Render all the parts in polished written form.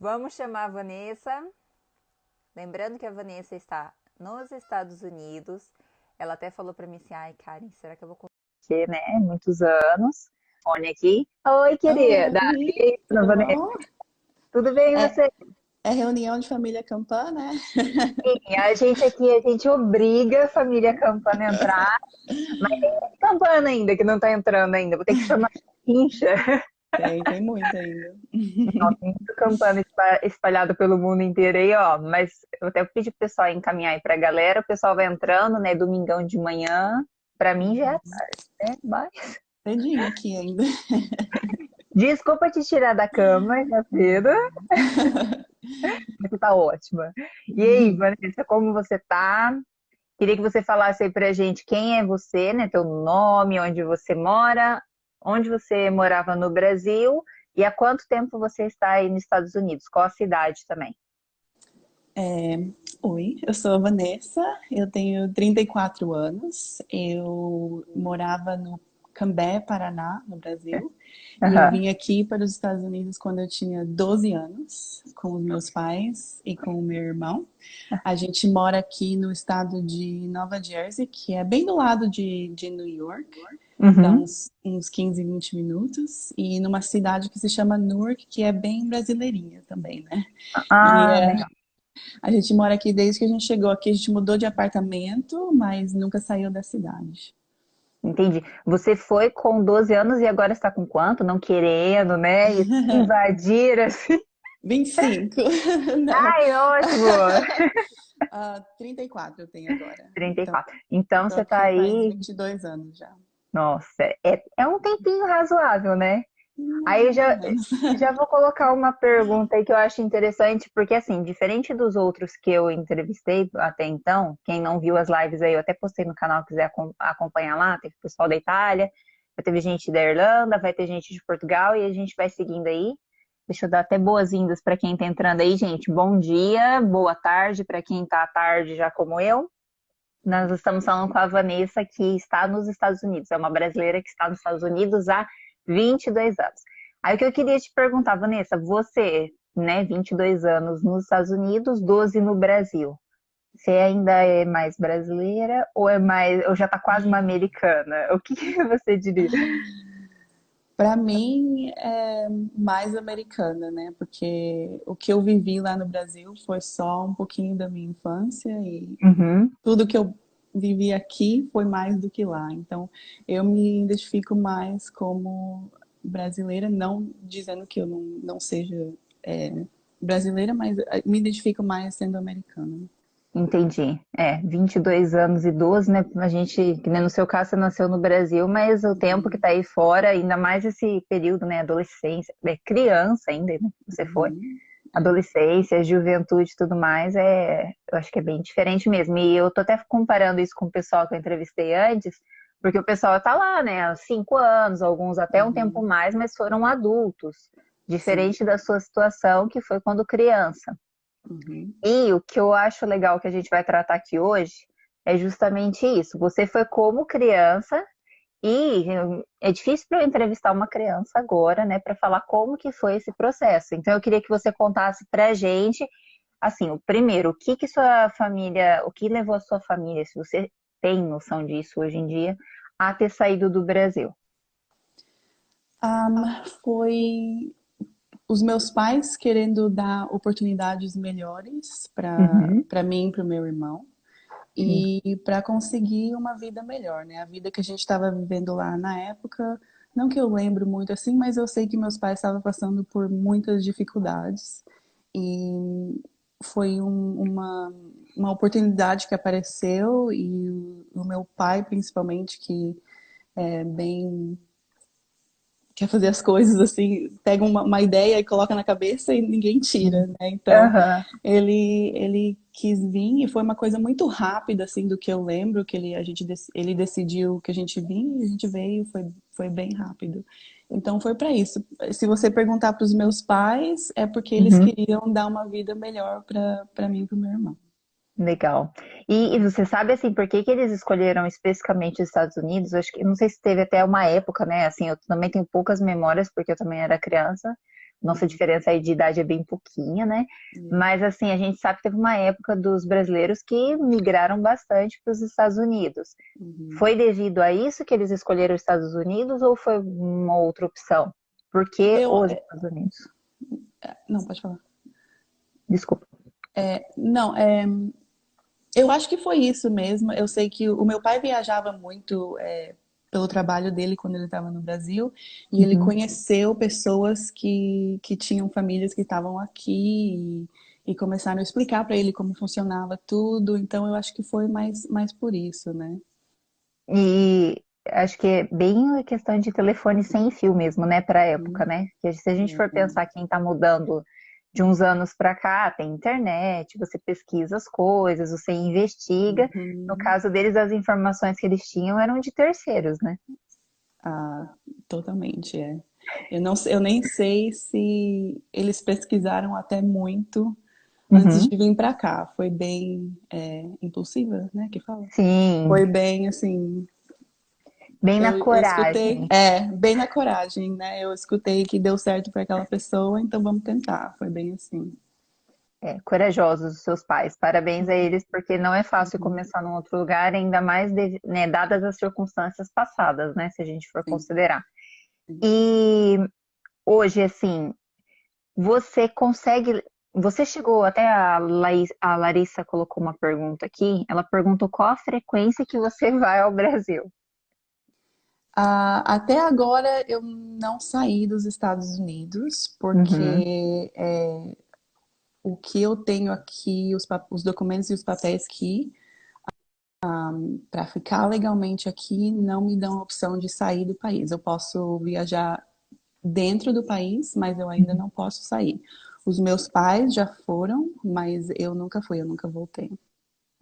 Vamos chamar a Vanessa. Lembrando que a Vanessa está nos Estados Unidos. Ela até falou pra mim assim, ai, Karen, será que eu vou conseguir, né? Muitos anos. Fone aqui. Oi, querida. Oi, E aí, dona tudo Vanessa? bom? Tudo bem, e É, você? é reunião de família Campana, né? Sim, a gente aqui, a gente obriga a família Campana a entrar, mas tem Campana ainda que não tá entrando ainda. Vou ter que chamar a Quincha. Tem muito ainda. Muito Campana espalhado pelo mundo inteiro aí, ó. Mas eu até pedi pro pessoal encaminhar aí pra galera. O pessoal vai entrando, né? Domingão de manhã. Pra mim já é tarde, né? Mas Cedinho aqui ainda. desculpa te tirar da cama já cedo, mas você tá ótima. E aí, Vanessa, como você tá? Queria que você falasse aí pra gente quem é você, né? Teu nome, onde você mora, onde você morava no Brasil e há quanto tempo você está aí nos Estados Unidos? Qual a cidade também? Oi, eu sou a Vanessa, eu tenho 34 anos, eu morava no Cambé, Paraná, no Brasil, e eu Aham. vim aqui para os Estados Unidos quando eu tinha 12 anos, com os meus pais e com o meu irmão. A gente mora aqui no estado de Nova Jersey, que é bem do lado de New York, dá Uhum. uns 15, 20 minutos, e numa cidade que se chama Newark, que é bem brasileirinha também, né? E Ah, legal. a gente mora aqui desde que a gente chegou aqui, a gente mudou de apartamento, mas nunca saiu da cidade. Entendi. Você foi com 12 anos e agora está com quanto? Não querendo, né? E invadir, assim. 25. Não. Ai, ótimo! 34 eu tenho agora. Trinta e Então, quatro. Então tô você tá aqui faz aí. 22 anos já. Nossa, é um tempinho razoável, né? Aí eu Mais ou já, menos. já vou colocar uma pergunta aí que eu acho interessante, porque assim, diferente dos outros que eu entrevistei até então, quem não viu as lives aí, eu até postei no canal, quiser acompanhar lá, teve pessoal da Itália, vai ter gente da Irlanda, vai ter gente de Portugal e a gente vai seguindo aí. Deixa eu dar até boas-vindas para quem está entrando aí, gente. Bom dia, boa tarde para quem está à tarde já como eu. Nós estamos falando com a Vanessa, que está nos Estados Unidos. É uma brasileira que está nos Estados Unidos há 22 anos. Aí o que eu queria te perguntar, Vanessa, você, né, 22 anos nos Estados Unidos, 12 no Brasil. Você ainda é mais brasileira ou é mais, ou já está quase uma americana? O que que você diria? Para mim é mais americana, né? Porque o que eu vivi lá no Brasil foi só um pouquinho da minha infância e Uhum. tudo que eu vivi aqui foi mais do que lá. Então, eu me identifico mais como brasileira, não dizendo que eu não seja brasileira, mas me identifico mais sendo americana. Entendi. 22 anos e 12, né? A gente, que nem no seu caso, você nasceu no Brasil, mas o tempo que Uhum, tá aí fora, ainda mais esse período, né? Adolescência, criança ainda, né? Você foi. uhum, é. Adolescência, juventude e tudo mais, eu acho que é bem diferente mesmo. E eu tô até comparando isso com o pessoal que eu entrevistei antes, porque o pessoal tá lá, né? Há 5 anos, alguns até um tempo Uhum, mais, mas foram adultos. sim. Diferente da sua situação, que foi quando criança. Uhum. E o que eu acho legal que a gente vai tratar aqui hoje é justamente isso. Você foi como criança e é difícil para eu entrevistar uma criança agora, né, para falar como que foi esse processo. Então eu queria que você contasse pra gente, assim, o primeiro, o que que sua família, o que levou a sua família, se você tem noção disso hoje em dia, a ter saído do Brasil. Foi os meus pais querendo dar oportunidades melhores Uhum. para mim e para o meu irmão Sim. e para conseguir uma vida melhor, né? A vida que a gente estava vivendo lá na época, não que eu lembro muito assim, mas eu sei que meus pais estavam passando por muitas dificuldades e foi uma oportunidade que apareceu e o meu pai, principalmente, que é bem quer fazer as coisas assim, pega uma ideia e coloca na cabeça e ninguém tira, né? Então, Aham. ele quis vir e foi uma coisa muito rápida assim do que eu lembro que ele decidiu que a gente vinha e a gente veio, foi bem rápido. Então foi para isso. Se você perguntar para os meus pais, é porque eles Uhum. queriam dar uma vida melhor para mim e para o meu irmão. Legal. E você sabe assim por que que eles escolheram especificamente os Estados Unidos? Eu acho que não sei se teve até uma época, né? Assim, eu também tenho poucas memórias porque eu também era criança, Nossa diferença aí de idade é bem pouquinha, né? Mas assim, a gente sabe que teve uma época dos brasileiros que migraram bastante para os Estados Unidos. Uhum. Foi devido a isso que eles escolheram os Estados Unidos ou foi uma outra opção? Por que Eu, os Estados Unidos? não, pode falar. Desculpa. Não, eu acho que foi isso mesmo. Eu sei que o meu pai viajava muito pelo trabalho dele quando ele estava no Brasil e ele Uhum. conheceu pessoas que tinham famílias que estavam aqui e começaram a explicar para ele como funcionava tudo. Então eu acho que foi mais por isso, né? E acho que é bem a questão de telefone sem fio mesmo, né, para a época, Uhum. né? Que se a gente for É. pensar quem está mudando de uns anos para cá, tem internet, você pesquisa as coisas, você investiga. No Uhum. caso deles, as informações que eles tinham eram de terceiros, né? Ah, totalmente, é. Eu nem sei se eles pesquisaram até muito antes Uhum. de vir para cá. Foi bem impulsiva, né, que fala? Sim, Foi bem assim, bem na eu escutei, coragem. bem na coragem, né? Eu escutei que deu certo para aquela pessoa, então vamos tentar. Foi bem assim. É, corajosos os seus pais. Parabéns a eles, porque não é fácil Uhum, começar num outro lugar, ainda mais né, dadas as circunstâncias passadas, né? Se a gente for sim, considerar. sim. E hoje, assim, você consegue. Você chegou até a Larissa colocou uma pergunta aqui. Ela perguntou qual a frequência que você vai ao Brasil. Ah, até agora eu não saí dos Estados Unidos, Uhum, porque o que eu tenho aqui, os documentos e os papéis aqui, para ficar legalmente aqui, não me dão a opção de sair do país. Eu posso viajar dentro do país, mas eu ainda não posso sair. Os meus pais já foram, mas eu nunca fui, eu nunca voltei.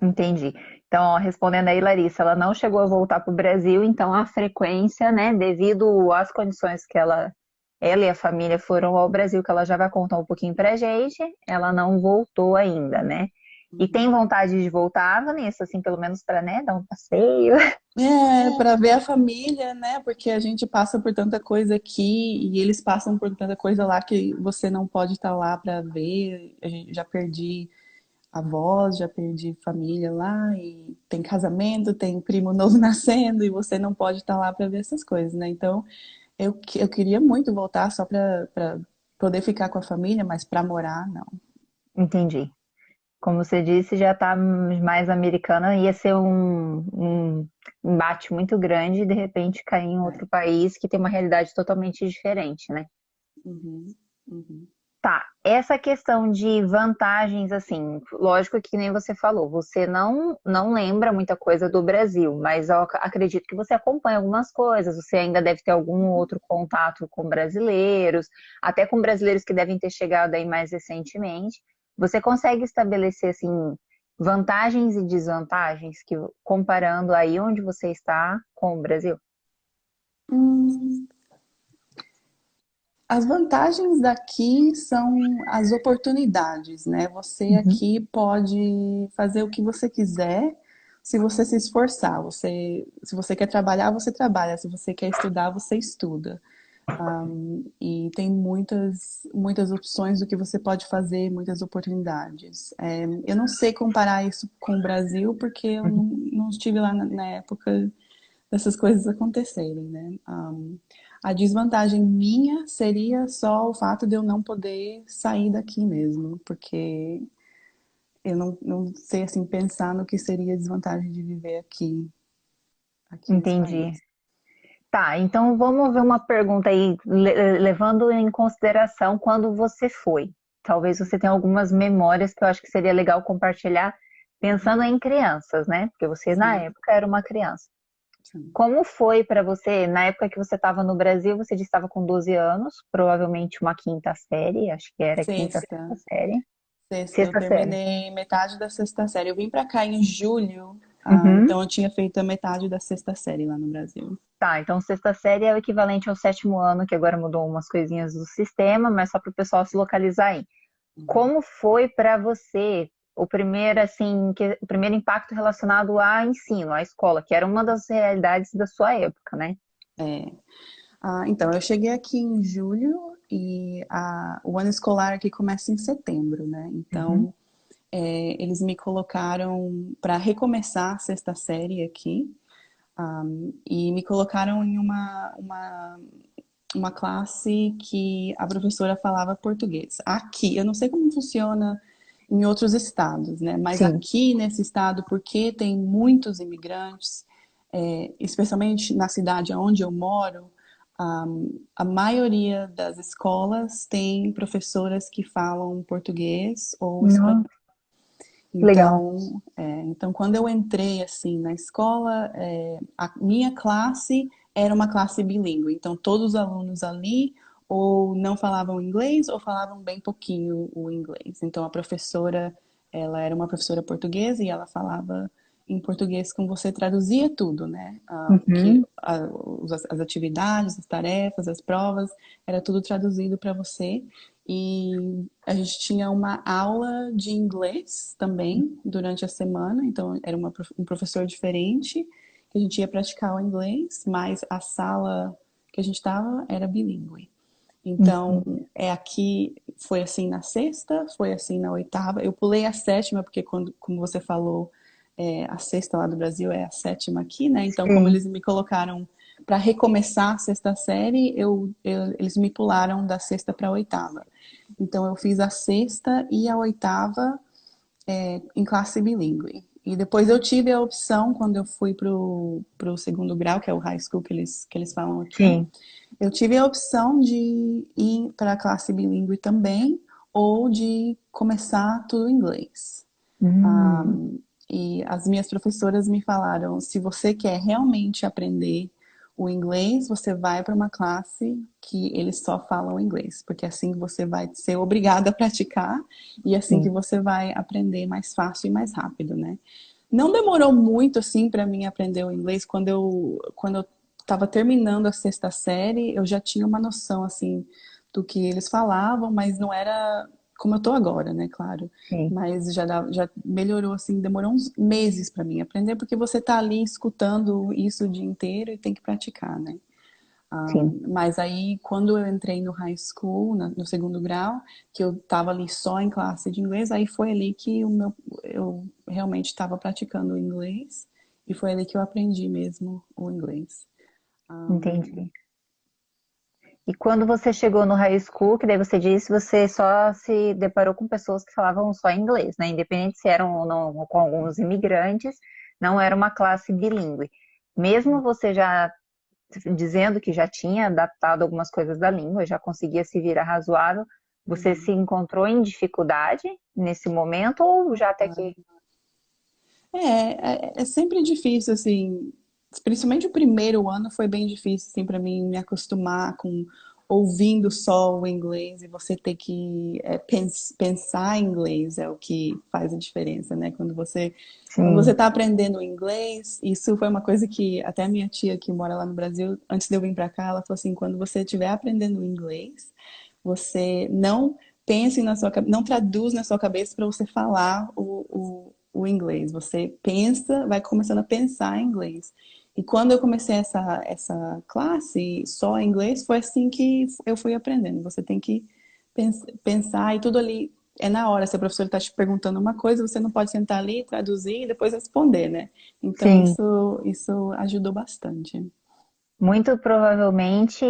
entendi. Então, ó, respondendo aí, Larissa, ela não chegou a voltar para o Brasil, então a frequência, né, devido às condições que ela e a família foram ao Brasil, que ela já vai contar um pouquinho pra gente, ela não voltou ainda, né? E tem Uhum. vontade de voltar, Vanessa, assim, pelo menos para, né, dar um passeio. É, para ver a família, né? Porque a gente passa por tanta coisa aqui e eles passam por tanta coisa lá que você não pode estar lá para ver. A gente já perdi avós, já perdi família lá e tem casamento, tem primo novo nascendo e você não pode estar lá para ver essas coisas, né? Então, eu queria muito voltar só para poder ficar com a família, mas para morar, não. Entendi. Como você disse, já está mais americana, ia ser um embate muito grande de repente cair em É. outro país que tem uma realidade totalmente diferente, né? Uhum, uhum. Tá, essa questão de vantagens, assim, lógico que nem você falou, você não lembra muita coisa do Brasil, mas eu acredito que você acompanha algumas coisas, você ainda deve ter algum outro contato com brasileiros, até com brasileiros que devem ter chegado aí mais recentemente. Você consegue estabelecer, assim, vantagens e desvantagens que comparando aí onde você está com o Brasil? Hum, As vantagens daqui são as oportunidades, né? Você Uhum. aqui pode fazer o que você quiser se você se esforçar. Se você quer trabalhar, você trabalha. Se você quer estudar, você estuda. E tem muitas opções do que você pode fazer, muitas oportunidades. Eu não sei comparar isso com o Brasil, porque eu não estive lá na época dessas coisas acontecerem, né? A desvantagem minha seria só o fato de eu não poder sair daqui mesmo, porque eu não sei assim pensar no que seria a desvantagem de viver aqui nesse Entendi. país. Tá, então vamos ver uma pergunta aí, levando em consideração quando você foi. Talvez você tenha algumas memórias que eu acho que seria legal compartilhar, pensando em crianças, né? Porque você na Sim, época era uma criança. sim. Como foi para você, na época que você estava no Brasil, você disse que estava com 12 anos, provavelmente uma quinta série, acho que era quinta, Sexta, sexta série. sexta, eu Sexta série. terminei metade da sexta série. Eu vim pra cá em julho, Uhum. então eu tinha feito a metade da sexta série lá no Brasil. Tá, então sexta série é o equivalente ao sétimo ano, que agora mudou umas coisinhas do sistema, mas só para o pessoal se localizar aí. Uhum. Como foi para você o primeiro, assim, o primeiro impacto relacionado a ensino, à escola, que era uma das realidades da sua época, né? É. Então, eu cheguei aqui em julho e o ano escolar aqui começa em setembro, né? Uhum. Então, eles me colocaram para recomeçar a sexta série aqui. E me colocaram em uma classe que a professora falava português. Aqui, eu não sei como funciona em outros estados, né? Mas Sim. aqui nesse estado, porque tem muitos imigrantes, especialmente na cidade onde eu moro, a maioria das escolas tem professoras que falam português ou espanhol. Nossa, legal. Então, quando eu entrei assim na escola, a minha classe era uma classe bilíngue. Então, todos os alunos ali ou não falavam inglês ou falavam bem pouquinho o inglês. Então, a professora, ela era uma professora portuguesa e ela falava em português com você, traduzia tudo, né? Uhum. As atividades, as tarefas, as provas, era tudo traduzido para você. E a gente tinha uma aula de inglês também durante a semana, então era um professor diferente que a gente ia praticar o inglês, mas a sala que a gente estava era bilíngue. Então, Entendi. aqui foi assim na sexta, foi assim na oitava. Eu pulei a sétima, porque como você falou, a sexta lá do Brasil é a sétima aqui, né? Então, como Sim. eles me colocaram para recomeçar a sexta série, eles me pularam da sexta para a oitava. Então, eu fiz a sexta e a oitava em classe bilíngue. E depois eu tive a opção, quando eu fui pro segundo grau, que é o high school que eles falam aqui, Sim. eu tive a opção de ir para a classe bilíngue também, ou de começar tudo em inglês. Hum, E as minhas professoras me falaram, se você quer realmente aprender o inglês, você vai para uma classe que eles só falam inglês, porque assim você vai ser obrigada a praticar e assim que sim. você vai aprender mais fácil e mais rápido, né? Não demorou muito assim para mim aprender o inglês quando eu estava terminando a sexta série, eu já tinha uma noção assim do que eles falavam, mas não era como eu tô agora, né, claro. Sim. Mas já melhorou assim, demorou uns meses para mim aprender, porque você tá ali escutando isso o dia inteiro e tem que praticar, né? Sim. Mas aí, quando eu entrei no high school, no segundo grau, que eu estava ali só em classe de inglês, aí foi ali que eu realmente estava praticando o inglês e foi ali que eu aprendi mesmo o inglês. Entendi. E quando você chegou no high school, que daí você disse, você só se deparou com pessoas que falavam só inglês, né? Independente se eram ou não com alguns imigrantes, não era uma classe bilíngue. Mesmo você já dizendo que já tinha adaptado algumas coisas da língua, já conseguia se virar razoável, você se encontrou em dificuldade nesse momento ou já até que... É sempre difícil, assim, principalmente o primeiro ano foi bem difícil, assim, para mim me acostumar com ouvindo só o inglês e você ter que pensar em inglês é o que faz a diferença, né? Quando você Sim, está aprendendo inglês, isso foi uma coisa que até a minha tia que mora lá no Brasil, antes de eu vir para cá, ela falou assim, quando você estiver aprendendo inglês, você não pense na sua não traduz na sua cabeça para você falar o inglês. Você pensa, vai começando a pensar em inglês. E quando eu comecei essa classe só em inglês, foi assim que eu fui aprendendo. Você tem que pensar e tudo ali é na hora. Se a professora está te perguntando uma coisa, você não pode sentar ali, traduzir e depois responder, né? Então sim. isso ajudou bastante. Muito provavelmente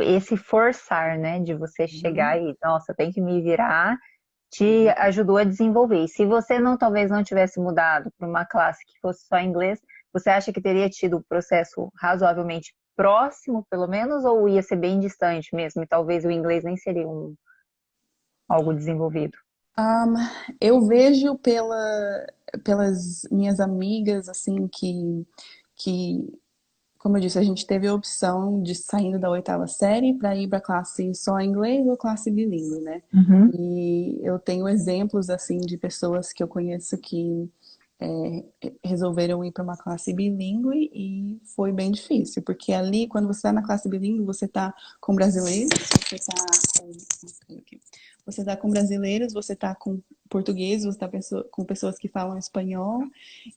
esse forçar, né, de você chegar Uhum. e, nossa, tem que me virar, te ajudou a desenvolver. E se você não, talvez não tivesse mudado para uma classe que fosse só inglês, você acha que teria tido o processo razoavelmente próximo, pelo menos, ou ia ser bem distante mesmo? E talvez o inglês nem seria algo desenvolvido. Um, eu vejo pelas minhas amigas, assim, que, como eu disse, a gente teve a opção de saindo da oitava série para ir para classe só inglês ou classe bilíngue, né? Uhum. E eu tenho exemplos, assim, de pessoas que eu conheço que resolveram ir para uma classe bilíngue e foi bem difícil, porque ali, quando você está na classe bilíngue, você está com brasileiros, você está com brasileiros, você está com português, você está com pessoas que falam espanhol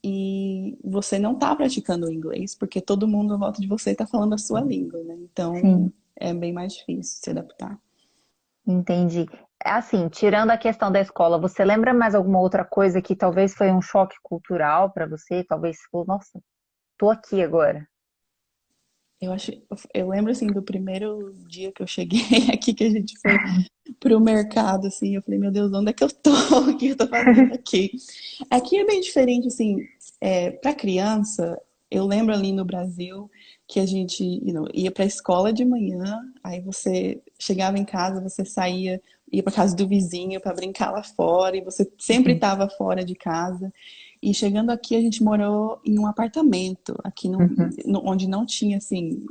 e você não está praticando o inglês, porque todo mundo à volta de você está falando a sua língua, né? Então, Sim. é bem mais difícil se adaptar. Entendi. Assim, tirando a questão da escola, você lembra mais alguma outra coisa que talvez foi um choque cultural para você? Talvez, você falou, nossa, tô aqui agora. Eu acho, eu lembro assim do primeiro dia que eu cheguei aqui, que a gente foi pro mercado, assim, eu falei, meu Deus, onde é que eu tô? O que eu tô fazendo aqui? Aqui é bem diferente, assim, para criança, eu lembro ali no Brasil que a gente, ia pra escola de manhã, aí você chegava em casa, você saía, ia pra casa do vizinho para brincar lá fora, e você sempre Uhum, estava fora de casa. E chegando aqui, a gente morou em um apartamento, aqui uhum, onde não tinha, assim,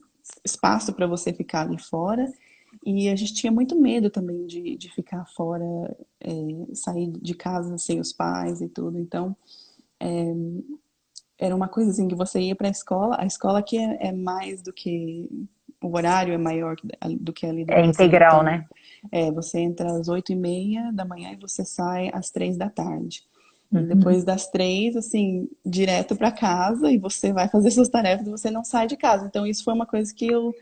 espaço para você ficar ali fora. E a gente tinha muito medo também de ficar fora, sair de casa sem os pais e tudo. Então, era uma coisa assim que você ia para a escola aqui é mais do que o horário é maior do que ali do é Brasil. integral, Então, né? você entra às 8h30 da manhã e você sai às 3 da tarde. E Uhum, depois das 3, assim, direto para casa e você vai fazer suas tarefas e você não sai de casa. Então, isso foi uma coisa que eu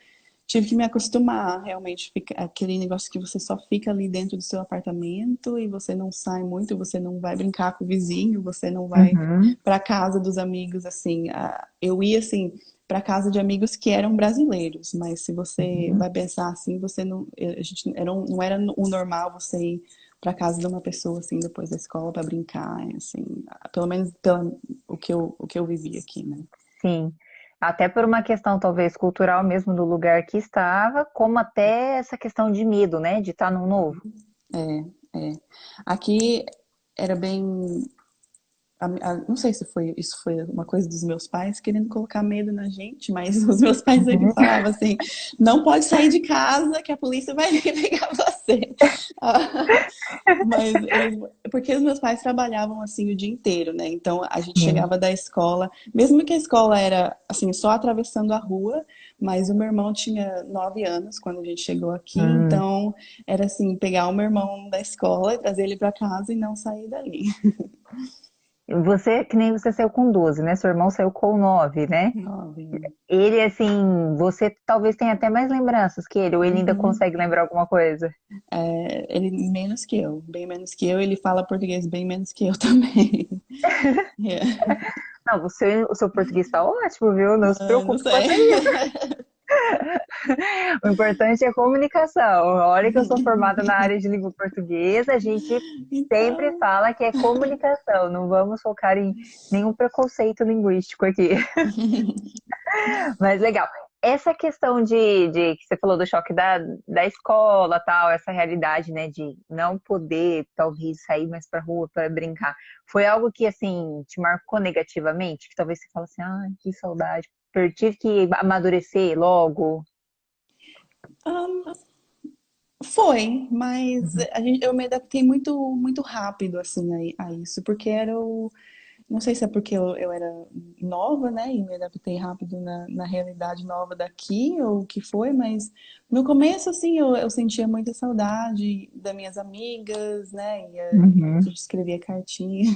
tive que me acostumar, realmente, aquele negócio que você só fica ali dentro do seu apartamento e você não sai muito, você não vai brincar com o vizinho, você não vai uhum, para casa dos amigos, assim. Eu ia, assim, para casa de amigos que eram brasileiros, mas se você uhum. vai pensar assim, você não, a gente não era o normal você ir para casa de uma pessoa assim depois da escola para brincar, assim, pelo menos o que eu vivi aqui, né? Sim. Até por uma questão talvez cultural mesmo do lugar que estava, como até essa questão de medo, né? De estar no novo. É. Aqui era bem. Não sei se isso foi uma coisa dos meus pais querendo colocar medo na gente, mas os meus pais sempre Uhum. falavam assim: não pode sair de casa que a polícia vai vir pegar você. Ah, mas porque os meus pais trabalhavam assim o dia inteiro, né? Então a gente Sim. chegava da escola, mesmo que a escola era assim só atravessando a rua, mas o meu irmão tinha 9 anos quando a gente chegou aqui, Hum. então era assim pegar o meu irmão da escola e trazer ele para casa e não sair dali. Você, que nem você saiu com 12, né? Seu irmão saiu com 9, né? 9 anos. Ele, assim, você talvez tenha até mais lembranças que ele, ou ele ainda Uhum. consegue lembrar alguma coisa. Ele menos que eu, bem menos que eu, ele fala português bem menos que eu também. É. Não, o seu português tá ótimo, viu? Não se Não preocupe sei. quanto a isso. O importante é a comunicação. Olha que eu sou formada na área de língua portuguesa, a gente sempre Então, fala que é comunicação, não vamos focar em nenhum preconceito linguístico aqui. Mas legal. Essa questão de que você falou do choque da escola, tal, essa realidade, né, de não poder, talvez, sair mais pra rua para brincar, foi algo que, assim, te marcou negativamente? Que talvez você fale assim, ai, que saudade. Eu tive que amadurecer logo. ah, foi, mas eu me adaptei muito, muito rápido assim a isso, porque não sei se é porque eu era nova, né, e me adaptei rápido na realidade nova daqui, ou o que foi, mas no começo, assim, eu sentia muita saudade das minhas amigas, né, a Uhum. gente escrevia cartinha,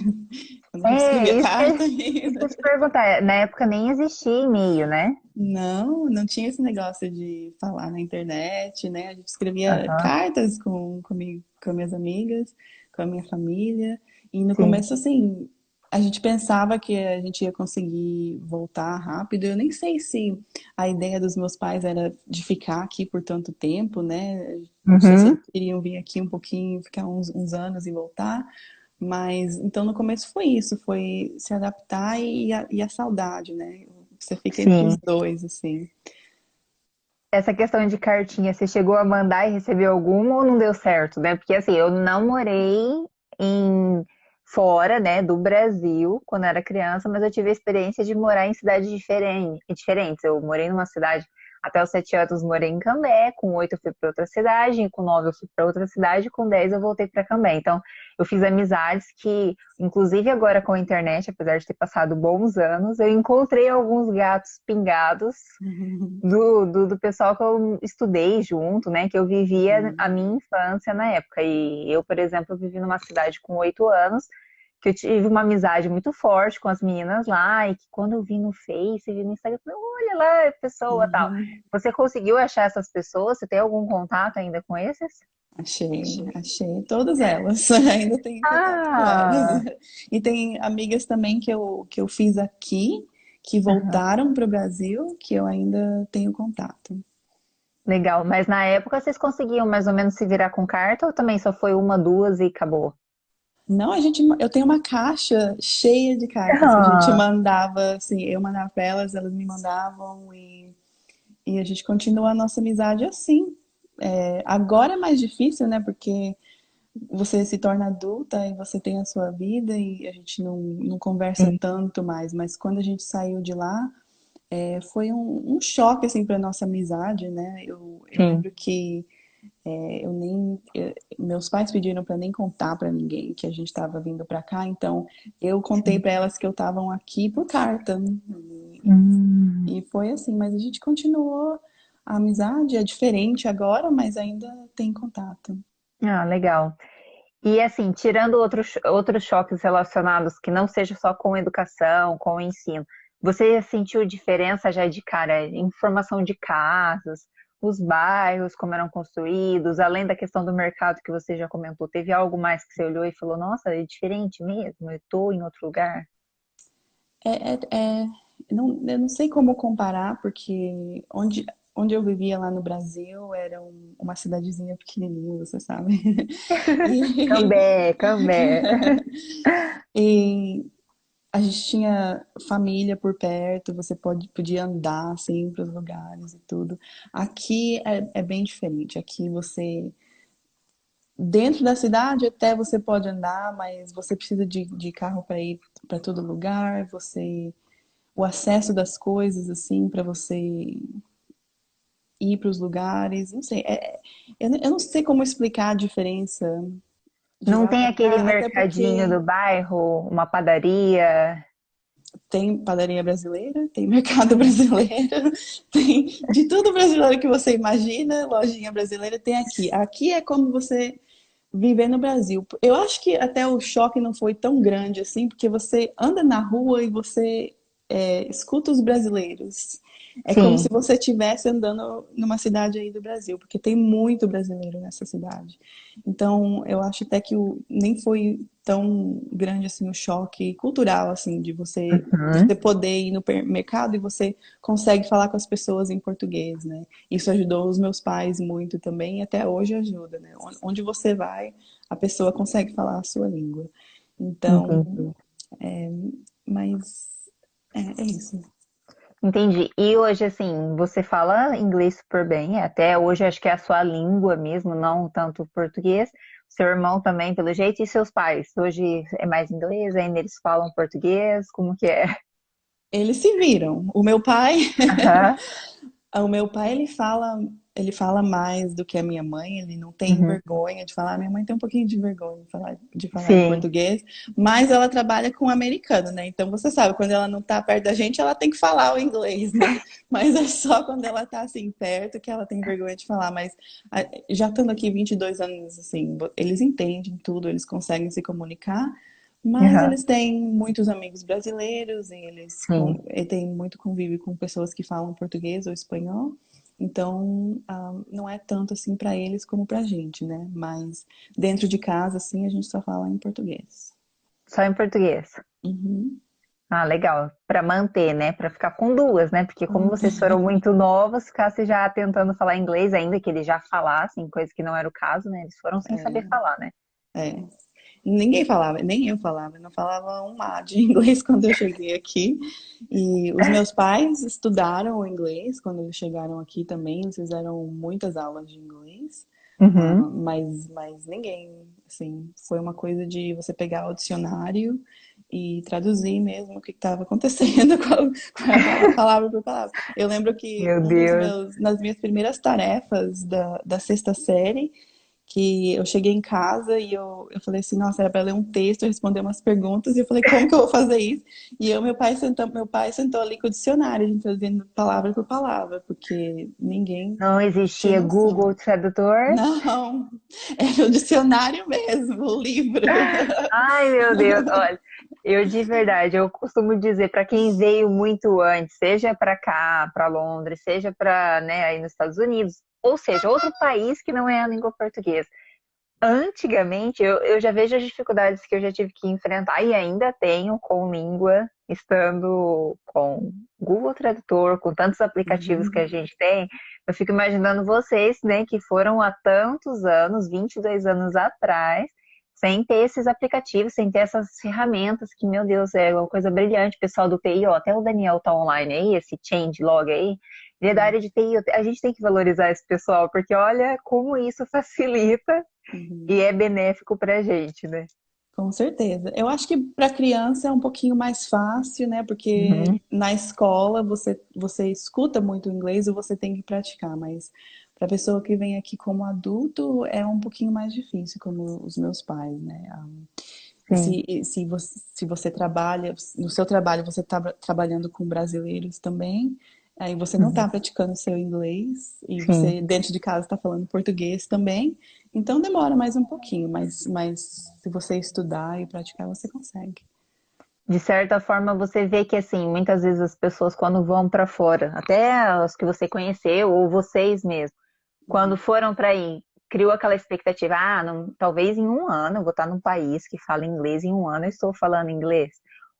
quando a gente É, escrevia isso que, carta isso que ainda. eu te perguntar. Na época nem existia e-mail, né? Não tinha esse negócio de falar na internet, né, a gente escrevia Aham, cartas comigo, com minhas amigas, com a minha família, e no sim. começo, assim, a gente pensava que a gente ia conseguir voltar rápido. Eu nem sei se a ideia dos meus pais era de ficar aqui por tanto tempo, né? Não sei se eles Uhum. queriam vir aqui um pouquinho, ficar uns anos e voltar. Mas então no começo foi isso, foi se adaptar e a saudade, né? Você fica entre os Sim. dois, assim. Essa questão de cartinha, você chegou a mandar e recebeu alguma ou não deu certo, né? Porque assim, eu não morei em fora, né, do Brasil quando era criança, mas eu tive a experiência de morar em cidades diferentes. Eu morei numa cidade até os 7 anos, morei em Cambé, com 8 eu fui para outra cidade, com 9 eu fui para outra cidade, com 10 eu voltei para Cambé. Então, eu fiz amizades que, inclusive agora com a internet, apesar de ter passado bons anos, eu encontrei alguns gatos pingados do pessoal que eu estudei junto, né? Que eu vivia a minha infância na época. E eu, por exemplo, vivi numa cidade com 8 anos que eu tive uma amizade muito forte com as meninas lá, e que quando eu vi no Face, vi no Instagram, eu falei, olha lá, a pessoa tal. Uhum. Você conseguiu achar essas pessoas? Você tem algum contato ainda com esses? Achei todas elas. Ainda tenho contato com elas. Ah, E tem amigas também que eu fiz aqui, que aham, voltaram para o Brasil, que eu ainda tenho contato. legal. Mas na época vocês conseguiam mais ou menos se virar com carta ou também só foi uma, duas e acabou? Não, eu tenho uma caixa cheia de cartas que a gente Ah, mandava, assim, eu mandava para elas, elas me mandavam e a gente continua a nossa amizade assim. Agora é mais difícil, né? Porque você se torna adulta e você tem a sua vida e a gente não conversa sim, tanto mais. Mas quando a gente saiu de lá, foi um choque, assim, para nossa amizade, né? Eu sim. lembro que meus pais pediram para nem contar para ninguém que a gente estava vindo para cá, então eu contei Sim. para elas que eu estava aqui por carta. Hum. E foi assim, mas a gente continuou a amizade, é diferente agora, mas ainda tem contato. Ah, legal. E assim, tirando outros choques relacionados que não seja só com educação, com o ensino, você sentiu diferença já de cara em formação de casas, os bairros, como eram construídos, além da questão do mercado que você já comentou, teve algo mais que você olhou e falou, nossa, é diferente mesmo, eu estou em outro lugar? É, é, é, eu não sei como comparar, porque onde eu vivia lá no Brasil era uma cidadezinha pequenininha, você sabe? E, Cambé, Cambé. e a gente tinha família por perto, você podia andar assim para os lugares e tudo. Aqui é bem diferente. Aqui você, dentro da cidade até você pode andar, mas você precisa de carro para ir para todo lugar. O acesso das coisas assim para você ir para os lugares, não sei. Eu não sei como explicar a diferença de Não lá tem para aquele cá, até mercadinho do porque bairro, uma padaria? tem padaria brasileira, tem mercado brasileiro, tem de tudo brasileiro que você imagina, lojinha brasileira tem aqui. Aqui é como você viver no Brasil. Eu acho que até o choque não foi tão grande assim, porque você anda na rua e você escuta os brasileiros. É como se Sim. você estivesse andando numa cidade aí do Brasil, porque tem muito brasileiro nessa cidade. Então, eu acho até que nem foi tão grande assim o choque cultural assim de você Uhum. poder ir no mercado e você consegue falar com as pessoas em português, né? Isso ajudou os meus pais muito também e até hoje ajuda, né? Onde você vai, a pessoa consegue falar a sua língua. Então, Entendi. mas é isso. Entendi. E hoje, assim, você fala inglês super bem, até hoje acho que é a sua língua mesmo, não tanto português. Seu irmão também, pelo jeito, e seus pais? Hoje é mais inglês, ainda eles falam português, como que é? Eles se viram. Aham. O meu pai, ele fala mais do que a minha mãe, ele não tem Uhum. vergonha de falar. Minha mãe tem um pouquinho de vergonha de falar em Sim. português, mas ela trabalha com americano, né? Então você sabe, quando ela não tá perto da gente, ela tem que falar o inglês, né? Mas é só quando ela tá assim perto que ela tem vergonha de falar. Mas já estando aqui 22 anos, assim, eles entendem tudo, eles conseguem se comunicar. Mas Aham. eles têm muitos amigos brasileiros, Sim. e têm muito convívio com pessoas que falam português ou espanhol. Então, não é tanto assim para eles como para a gente, né? Mas dentro de casa, assim, a gente só fala em português. Só em português. Uhum. Ah, legal. Para manter, né? Para ficar com duas, né? Porque como vocês foram muito novos, ficasse já tentando falar inglês, ainda que eles já falassem, coisa que não era o caso, né? Eles foram sem saber falar, né? É. Ninguém falava, nem eu falava, eu não falava um A de inglês quando eu cheguei aqui. E os meus pais estudaram o inglês quando eles chegaram aqui também, eles fizeram muitas aulas de inglês. Uhum. Mas ninguém, assim, foi uma coisa de você pegar o dicionário e traduzir mesmo o que estava acontecendo palavra por palavra. Eu lembro que Meu Deus. nas minhas primeiras tarefas da sexta série, que eu cheguei em casa e eu falei assim, nossa, era para ler um texto, eu responder umas perguntas, e eu falei, como que eu vou fazer isso? E meu pai sentou ali com o dicionário, a gente fazendo palavra por palavra, porque ninguém Não tinha existia noção. Google Tradutor? Não, era o dicionário mesmo, o livro. Ai, meu Deus, olha, eu de verdade, eu costumo dizer para quem veio muito antes, seja para cá, para Londres, seja para, né, aí nos Estados Unidos, ou seja, outro país que não é a língua portuguesa. Antigamente, eu já vejo as dificuldades que eu já tive que enfrentar e ainda tenho com língua, estando com Google Tradutor, com tantos aplicativos que a Uhum. gente tem. Eu fico imaginando vocês, né, que foram há tantos anos, 22 anos atrás, sem ter esses aplicativos, sem ter essas ferramentas, que, meu Deus, é uma coisa brilhante. O pessoal do TI, ó, até o Daniel tá online aí, esse changelog aí, ele é da área de TI, a gente tem que valorizar esse pessoal, porque olha como isso facilita Uhum. e é benéfico pra gente, né? Com certeza. Eu acho que para criança é um pouquinho mais fácil, né? Porque Uhum. na escola você escuta muito inglês e você tem que praticar, mas para a pessoa que vem aqui como adulto é um pouquinho mais difícil, como os meus pais, né? E Sim. se você trabalha, no seu trabalho você está trabalhando com brasileiros também, aí você não está Uhum. praticando seu inglês e Sim. você dentro de casa está falando português também, então demora mais um pouquinho, mas se você estudar e praticar, você consegue. De certa forma, você vê que, assim, muitas vezes as pessoas, quando vão para fora, até os que você conheceu, ou vocês mesmos, quando foram para aí, criou aquela expectativa, ah, não, talvez em um ano eu vou estar num país que fala inglês, em um ano eu estou falando inglês.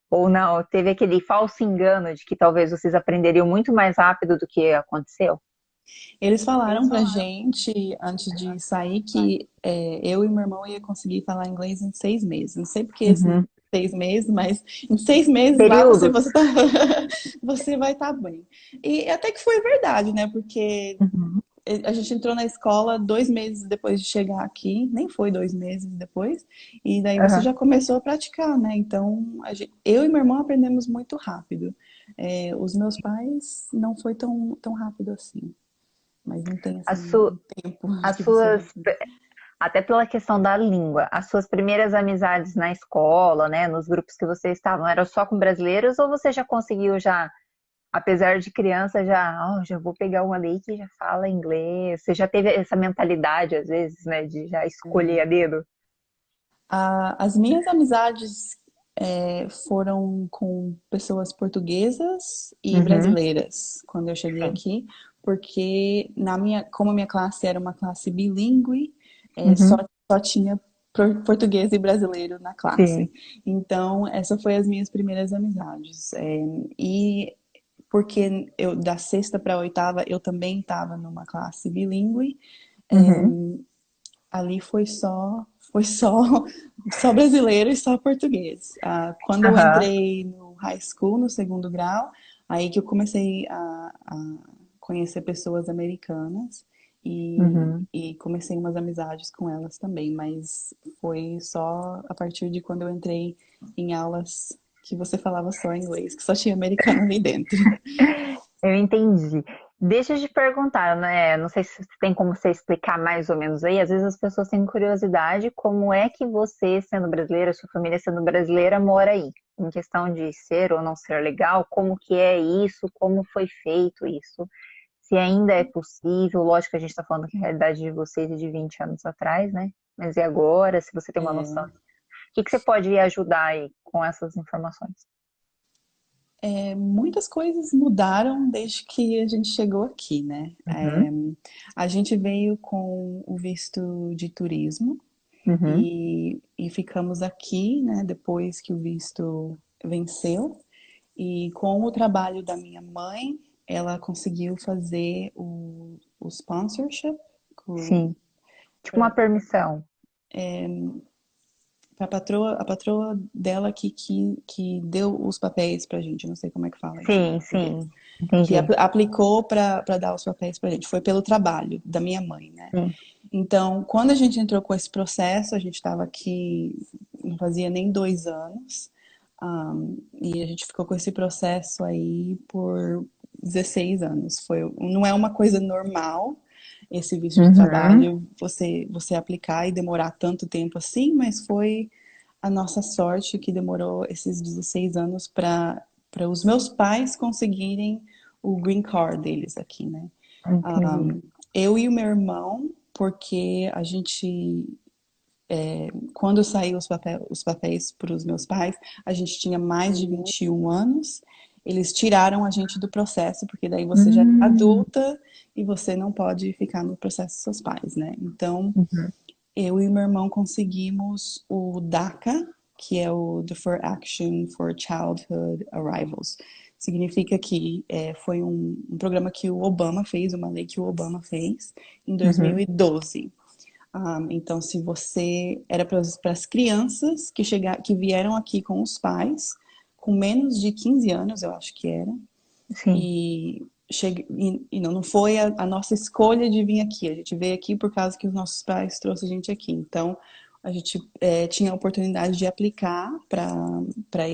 Ou não, teve aquele falso engano de que talvez vocês aprenderiam muito mais rápido do que aconteceu. Eles falaram pra gente, antes de sair, que eu e meu irmão ia conseguir falar inglês em 6 meses. Não sei porque esses Uhum. 6 meses, mas em 6 meses lá Períodos. você vai estar bem. E até que foi verdade, né? Porque Uhum. a gente entrou na escola 2 meses depois de chegar aqui, nem foi 2 meses depois, e daí você Uhum. já começou a praticar, né? Então, eu e meu irmão aprendemos muito rápido. Os meus pais não foi tão rápido assim. Mas não tem As, assim su um tempo as que você vai. suas, até pela questão da língua, as suas primeiras amizades na escola, né, nos grupos que você estavam, eram só com brasileiros ou você já conseguiu já, apesar de criança, já, já vou pegar uma lei que já fala inglês? Você já teve essa mentalidade, às vezes, né, de já escolher a dedo? As minhas amizades foram com pessoas portuguesas e Uhum. brasileiras quando eu cheguei Sim. aqui, porque como a minha classe era uma classe bilíngue, só, Uhum. só tinha português e brasileiro na classe. Sim. Então, essa foi as minhas primeiras amizades. E porque eu da sexta para a oitava eu também estava numa classe bilíngue. Uhum. Ali foi só só brasileiro e só português. Quando eu Aham. entrei no high school, no segundo grau, aí que eu comecei a conhecer pessoas americanas Uhum. e comecei umas amizades com elas também, mas foi só a partir de quando eu entrei em aulas que você falava só inglês, que só tinha americano ali dentro. Eu entendi. Deixa eu te perguntar, né? Não sei se tem como você explicar mais ou menos aí. Às vezes as pessoas têm curiosidade, como é que você, sendo brasileira, sua família sendo brasileira, mora aí? Em questão de ser ou não ser legal, como que é isso? Como foi feito isso? Se ainda é possível, lógico que a gente está falando que a realidade de vocês é de 20 anos atrás, né? Mas e agora, se você tem uma noção? O que que você pode ajudar aí com essas informações? Muitas coisas mudaram desde que a gente chegou aqui, né? Uhum. A gente veio com o visto de turismo Uhum. e ficamos aqui, né, depois que o visto venceu. E com o trabalho da minha mãe, ela conseguiu fazer o sponsorship Sim. Tipo uma para permissão. a patroa dela que deu os papéis pra gente. Não sei como é que fala isso em Sim, português. sim, Que entendi. aplicou para dar os papéis pra gente. Foi pelo trabalho da minha mãe, né? Sim. Então, quando a gente entrou com esse processo, a gente estava aqui, não fazia nem 2 anos, e a gente ficou com esse processo aí por 16 anos. Não é uma coisa normal, esse visto de Uhum. trabalho, você aplicar e demorar tanto tempo assim, mas foi a nossa sorte que demorou esses 16 anos para os meus pais conseguirem o green card deles aqui, né? Entendi. Eu e o meu irmão, porque a gente, quando saiu os papéis para os meus pais, a gente tinha mais de 21 anos. Eles tiraram a gente do processo, porque daí você já é Hum. adulta e você não pode ficar no processo dos seus pais, né? Então, Uhum. eu e meu irmão conseguimos o DACA, que é o Deferred Action for Childhood Arrivals. Significa que foi um programa que o Obama fez, uma lei que o Obama fez em Uhum. 2012. Então, se você era para as crianças que vieram aqui com os pais, com menos de 15 anos, eu acho que era, Sim. e, e não foi a nossa escolha de vir aqui. A gente veio aqui por causa que os nossos pais trouxeram a gente aqui. Então, a gente tinha a oportunidade de aplicar para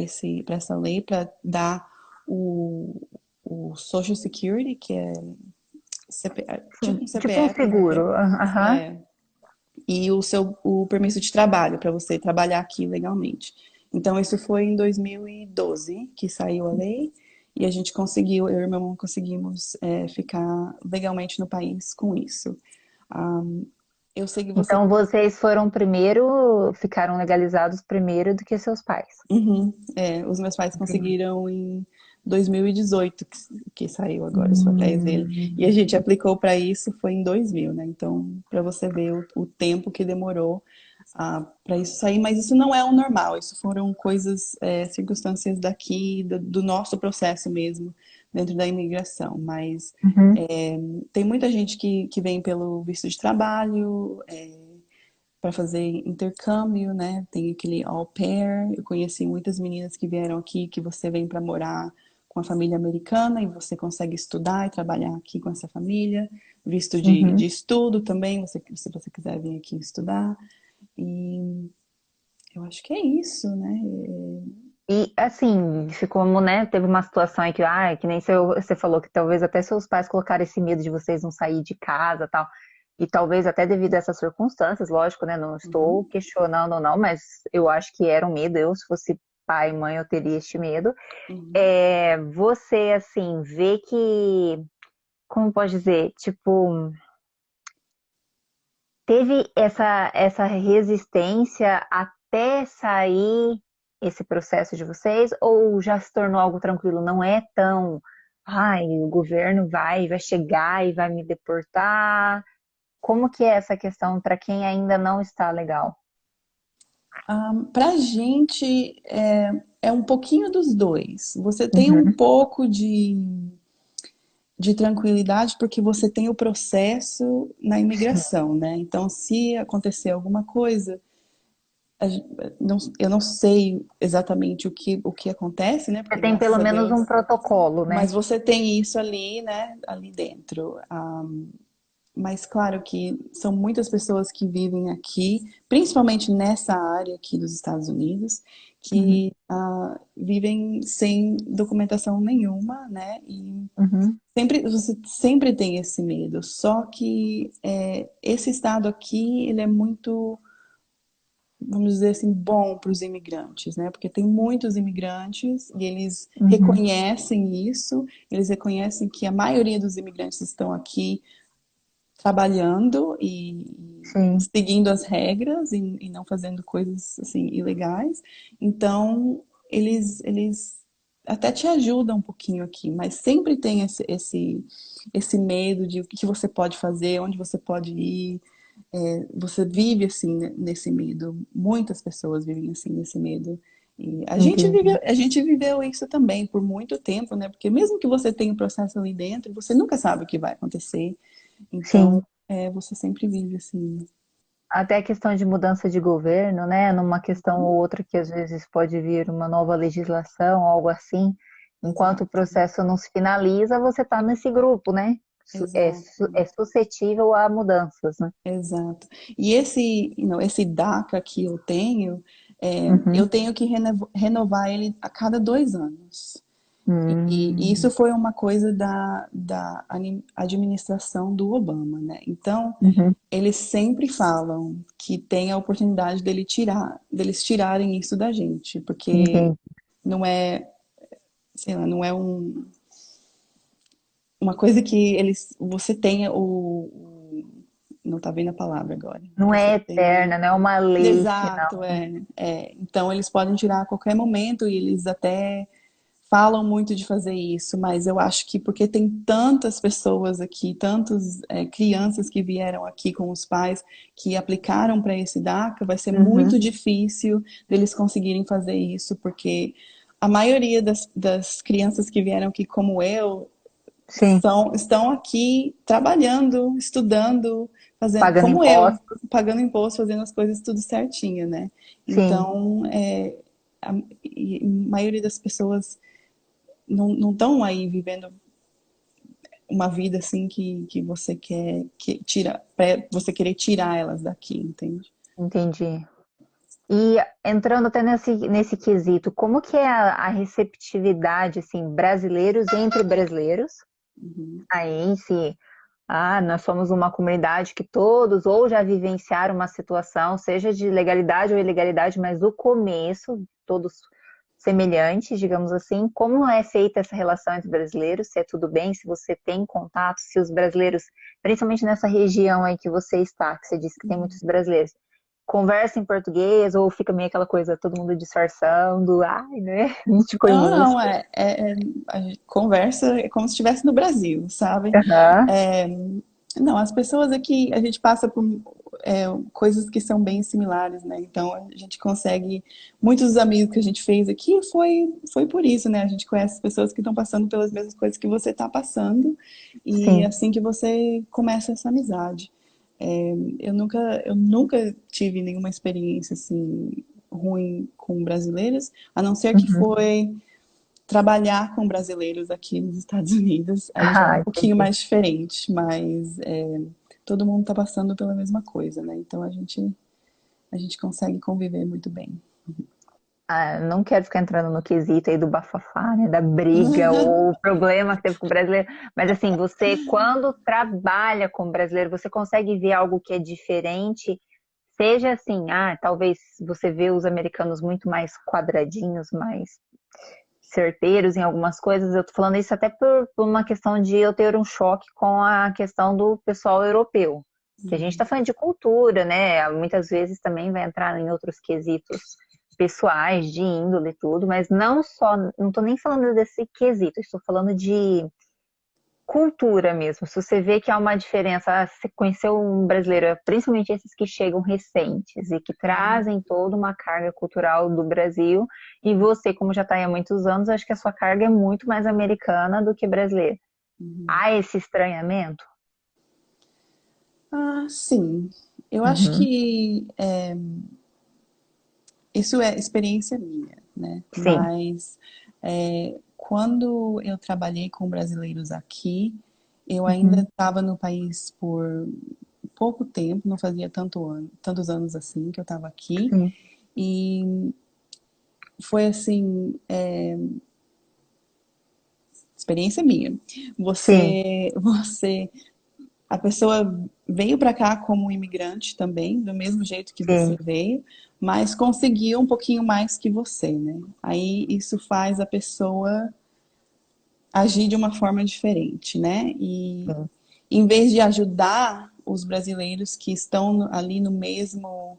essa lei, para dar o Social Security, que é tipo Sim. um Tipo um CPF, né? seguro. Aham. É, e o permisso de trabalho, para você trabalhar aqui legalmente. Então, isso foi em 2012 que saiu a lei e a gente conseguiu, eu e meu irmão conseguimos ficar legalmente no país com isso. Um, eu sei que você. Então vocês foram primeiro, ficaram legalizados primeiro do que seus pais. Uhum, os meus pais Entendi. conseguiram em 2018 que saiu agora os papéis dele. E a Hum. gente aplicou para isso foi em 2000, né? Então, para você ver o tempo que demorou para isso sair, mas isso não é o normal, isso foram coisas, circunstâncias daqui, do nosso processo mesmo, dentro da imigração. Mas Uhum. tem muita gente que vem pelo visto de trabalho, para fazer intercâmbio, né? Tem aquele au pair. Eu conheci muitas meninas que vieram aqui, que você vem para morar com a família americana e você consegue estudar e trabalhar aqui com essa família. Visto de Uhum. estudo também, se você quiser vir aqui estudar. E eu acho que é isso, né? E assim, ficou, né? Teve uma situação aí que, que nem você falou que talvez até seus pais colocaram esse medo de vocês não sair de casa, tal. E talvez até devido a essas circunstâncias, lógico, né? Não estou Uhum, questionando ou não, mas eu acho que era um medo. Eu, se fosse pai e mãe, eu teria este medo. uhum, Você, assim, vê que, como pode dizer, tipo, teve essa resistência até sair esse processo de vocês, ou já se tornou algo tranquilo? Não é tão, o governo vai chegar e vai me deportar. Como que é essa questão para quem ainda não está legal? Pra gente é um pouquinho dos dois. Você tem um Uhum. pouco de tranquilidade porque você tem o processo na Sim. imigração, né? Então, se acontecer alguma coisa, eu não sei exatamente o que acontece, né? Você Porque tem graças pelo a menos um Deus. protocolo, né? Mas você tem isso ali, né? Ali dentro. Mas claro que são muitas pessoas que vivem aqui, principalmente nessa área aqui dos Estados Unidos, Uhum. que vivem sem documentação nenhuma, né? E Uhum. você sempre tem esse medo. Só que esse estado aqui, ele é muito, vamos dizer assim, bom para os imigrantes, né? Porque tem muitos imigrantes e eles Uhum. reconhecem isso, eles reconhecem que a maioria dos imigrantes estão aqui trabalhando e Sim, seguindo as regras e não fazendo coisas assim ilegais. Então, eles até te ajudam um pouquinho aqui, mas sempre tem esse medo de o que você pode fazer, onde você pode ir. Você vive assim nesse medo. Muitas pessoas vivem assim nesse medo. E entendi. a gente viveu isso também por muito tempo, né? Porque mesmo que você tenha o processo ali dentro, você nunca sabe o que vai acontecer. Então, Sim. você sempre vive assim. Até a questão de mudança de governo, né? Numa questão Uhum. ou outra que às vezes pode vir uma nova legislação, algo assim. Enquanto o Exato, processo não se finaliza, você está nesse grupo, né? exato, É suscetível a mudanças, né? exato. E esse DACA que eu Uhum. tenho que renovar ele a cada 2 anos. E Hum, isso foi uma coisa da administração do Obama, né? Então, uhum, eles sempre falam que tem a oportunidade deles tirarem isso da gente, porque entendi. não é, sei lá, não é uma coisa que você tenha não tá vendo a palavra agora. Não Você é tenha. eterna, não é uma lei Exato, final. é. Então eles podem tirar a qualquer momento e eles até falam muito de fazer isso, mas eu acho que porque tem tantas pessoas aqui, tantas crianças que vieram aqui com os pais que aplicaram para esse DACA, vai ser Uhum, muito difícil deles conseguirem fazer isso, porque a maioria das crianças que vieram aqui, como eu, sim, estão aqui trabalhando, estudando, fazendo, pagando como eu, impostos, pagando imposto, fazendo as coisas tudo certinho, né? sim, Então, a maioria das pessoas não estão aí vivendo uma vida assim que você quer que tira, você querer tirar elas daqui, entende? entendi. E entrando até nesse quesito, como que é a receptividade, assim, brasileiros entre brasileiros? Uhum. Aí, se nós somos uma comunidade que todos ou já vivenciaram uma situação, seja de legalidade ou ilegalidade, mas o começo, todos semelhantes, digamos assim. Como é feita essa relação entre brasileiros? Se é tudo bem, se você tem contato, se os brasileiros, principalmente nessa região aí que você está, que você disse que tem muitos brasileiros, conversa em português ou fica meio aquela coisa, todo mundo disfarçando, ai, né? A gente Não, conhece. não, a gente conversa é como se estivesse no Brasil, sabe? Aham, É, não, as pessoas aqui, a gente passa por coisas que são bem similares, né? Então a gente consegue. Muitos dos amigos que a gente fez aqui foi por isso, né? A gente conhece pessoas que estão passando pelas mesmas coisas que você está passando, e é sim. assim que você começa essa amizade. Eu nunca tive nenhuma experiência assim ruim com brasileiros, a não ser que Uhum. foi trabalhar com brasileiros aqui nos Estados Unidos. Aí já é um Ah, pouquinho entendi. mais diferente, mas todo mundo está passando pela mesma coisa, né? Então a gente consegue conviver muito bem. Não quero ficar entrando no quesito aí do bafafá, né, da briga ou o problema que teve com o brasileiro, mas assim, você quando trabalha com o brasileiro, você consegue ver algo que é diferente, seja assim, talvez você vê os americanos muito mais quadradinhos, mais certeiros em algumas coisas. Eu tô falando isso até por uma questão de eu ter um choque com a questão do pessoal europeu. Que a gente está falando de cultura, né? Muitas vezes também vai entrar em outros quesitos pessoais, de índole e tudo, mas não só, não estou nem falando desse quesito, estou falando de cultura mesmo. Se você vê que há uma diferença, você conheceu um brasileiro, principalmente esses que chegam recentes e que trazem toda uma carga cultural do Brasil, e você, como já está aí há muitos anos, acho que a sua carga é muito mais americana do que brasileira. Há esse estranhamento? Ah, sim. Eu acho Uhum. que isso é experiência minha, né? Sim. Mas quando eu trabalhei com brasileiros aqui, eu ainda Uhum. estava no país por pouco tempo, não fazia tantos anos assim que eu estava aqui. Sim. E foi assim, experiência minha. Sim. A pessoa veio para cá como imigrante também, do mesmo jeito que você Sim. veio, mas conseguiu um pouquinho mais que você, né? Aí isso faz a pessoa agir de uma forma diferente, né? E Sim. em vez de ajudar os brasileiros que estão ali no mesmo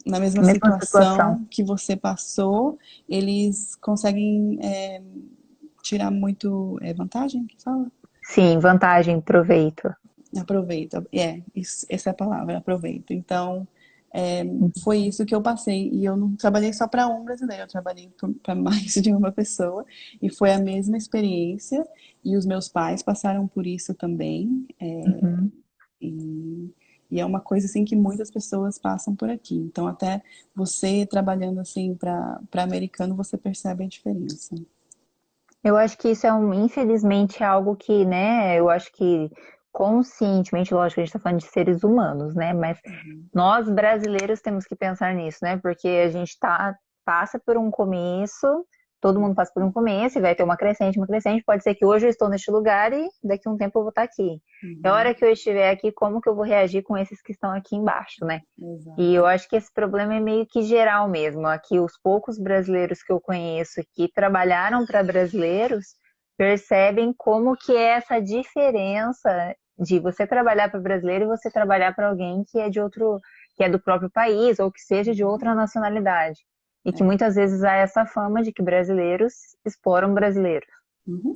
na mesma Mesma situação. situação que você passou, eles conseguem tirar muito vantagem, que fala? Sim, vantagem, proveito. Aproveita. Essa é a palavra, aproveito. Então, foi isso que eu passei. E eu não trabalhei só para um brasileiro, eu trabalhei para mais de uma pessoa. E foi a mesma experiência. E os meus pais passaram por isso também. Uhum. E, e é uma coisa assim que muitas pessoas passam por aqui. Então, até você trabalhando assim para americano, você percebe a diferença. Eu acho que isso infelizmente, é algo que, né, eu acho que conscientemente, lógico, a gente está falando de seres humanos, né, mas nós brasileiros temos que pensar nisso, né, porque a gente passa por um começo, todo mundo passa por um começo e vai ter uma crescente, uma crescente. Pode ser que hoje eu estou neste lugar e daqui a um tempo eu vou estar aqui. E a hora que eu estiver aqui, como que eu vou reagir com esses que estão aqui embaixo, né? E eu Exato. acho que esse problema é meio que geral mesmo. Aqui, os poucos brasileiros que eu conheço que trabalharam para brasileiros percebem como que é essa diferença de você trabalhar para brasileiro e você trabalhar para alguém que é de outro, que é do próprio país ou que seja de outra nacionalidade. E que É. muitas vezes há essa fama de que brasileiros exploram brasileiros. Uhum.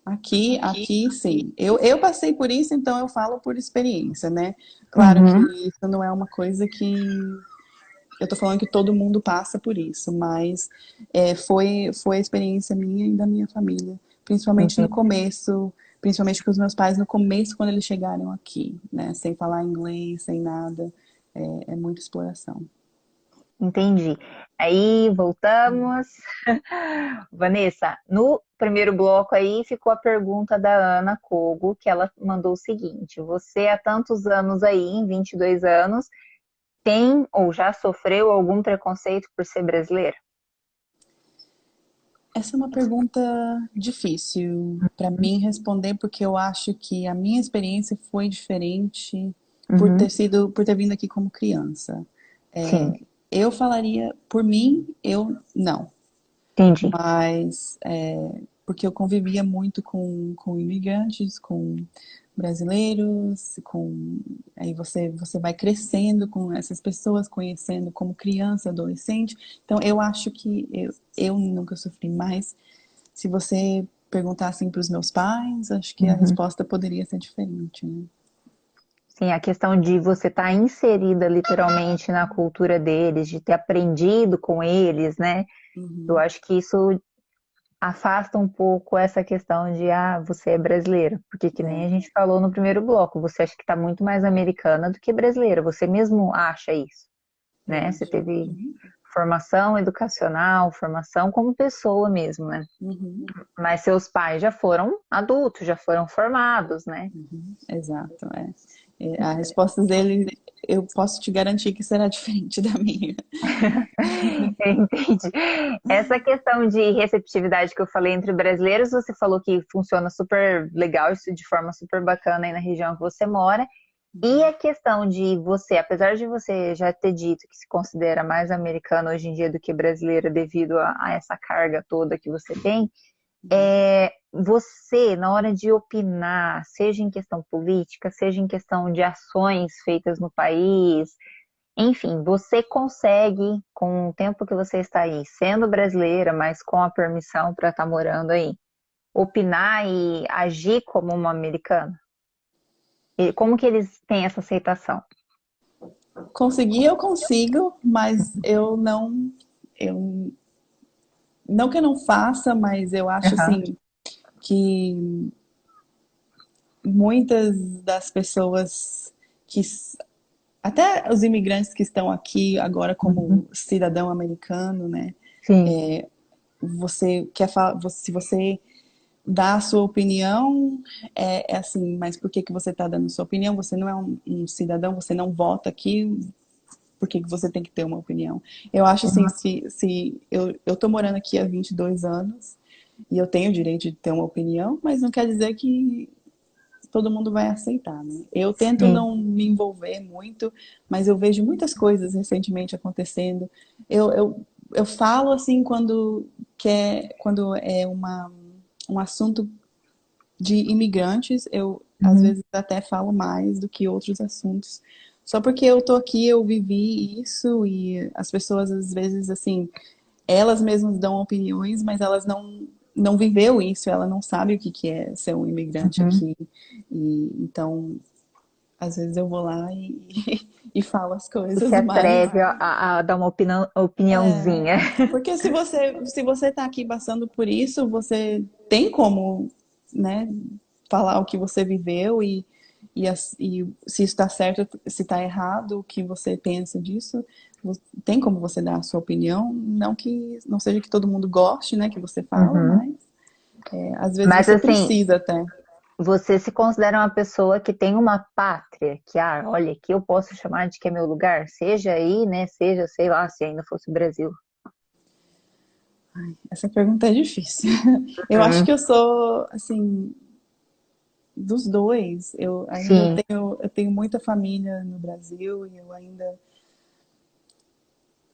Aqui sim. Eu passei por isso, então eu falo por experiência, né? Claro que Uhum, isso não é uma coisa que eu tô falando que todo mundo passa por isso, mas foi a experiência minha e da minha família, principalmente no entendi. começo, principalmente com os meus pais no começo, quando eles chegaram aqui, né? Sem falar inglês, sem nada. É muita exploração. Entendi. Aí voltamos. Vanessa, no primeiro bloco aí ficou a pergunta da Ana Kogo, que ela mandou o seguinte: você há tantos anos aí, em 22 anos, tem ou já sofreu algum preconceito por ser brasileira? Essa é uma pergunta difícil para mim responder, porque eu acho que a minha experiência foi diferente Uhum, por ter vindo aqui como criança. sim, Eu falaria, por mim, eu não. entendi. Mas porque eu convivia muito com imigrantes, com brasileiros, com aí você vai crescendo com essas pessoas, conhecendo como criança, adolescente. Então eu acho que eu nunca sofri mais. Se você perguntar assim para os meus pais, acho que a Uhum. resposta poderia ser diferente, né? Sim, a questão de você estar inserida literalmente na cultura deles, de ter aprendido com eles, né? Eu Uhum. acho que isso afasta um pouco essa questão de, você é brasileiro, porque que nem a É, gente falou no primeiro bloco, você acha que está muito mais americana do que brasileira, você mesmo acha isso, eu né? Você acho. teve Uhum. formação educacional, formação como pessoa mesmo, né? Uhum. Mas seus pais já foram adultos, já foram formados, né? Uhum. Exato, é. A resposta dele, eu posso te garantir que será diferente da minha. Entendi. Essa questão de receptividade que eu falei entre brasileiros, você falou que funciona super legal, isso de forma super bacana aí na região que você mora. E a questão de você, apesar de você já ter dito que se considera mais americana hoje em dia do que brasileira devido a essa carga toda que você tem, você, na hora de opinar, seja em questão política, seja em questão de ações feitas no país, enfim, você consegue, com o tempo que você está aí, sendo brasileira, mas com a permissão para estar morando aí, opinar e agir como uma americana? E como que eles têm essa aceitação? Conseguir eu consigo, mas eu não que eu não faça, mas eu acho Aham. assim que muitas das pessoas que até os imigrantes que estão aqui agora Uhum. como cidadão americano, né? Sim. Você quer falar, se você dá a sua opinião, é assim, mas por que que você está dando sua opinião? Você não é um cidadão, você não vota aqui, por que que você tem que ter uma opinião? Eu acho assim, se eu tô morando aqui há 22 anos e eu tenho o direito de ter uma opinião, mas não quer dizer que todo mundo vai aceitar, né? Eu tento Sim. não me envolver muito, mas eu vejo muitas coisas recentemente acontecendo. Eu falo assim quando é um assunto de imigrantes, eu às Uhum. vezes até falo mais do que outros assuntos. Só porque eu tô aqui, eu vivi isso e as pessoas às vezes assim, elas mesmas dão opiniões, mas elas não viveu isso, ela não sabe o que que é ser um imigrante Uhum. aqui. E então, às vezes eu vou lá e falo as E se coisas, mas atreve a dar uma opiniãozinha. porque se você está aqui passando por isso, você tem como, né, falar o que você viveu e se está certo, se está errado, o que você pensa disso, tem como você dar a sua opinião, não que não seja que todo mundo goste, né, que você fala, Uhum. mas às vezes Mas você assim, precisa até. você se considera uma pessoa que tem uma pátria, que, olha, aqui eu posso chamar de que é meu lugar, seja aí, né, seja, sei lá, se ainda fosse o Brasil. Essa pergunta é difícil. Eu acho Hum, que eu sou, assim, dos dois. sim. Eu tenho muita família no Brasil e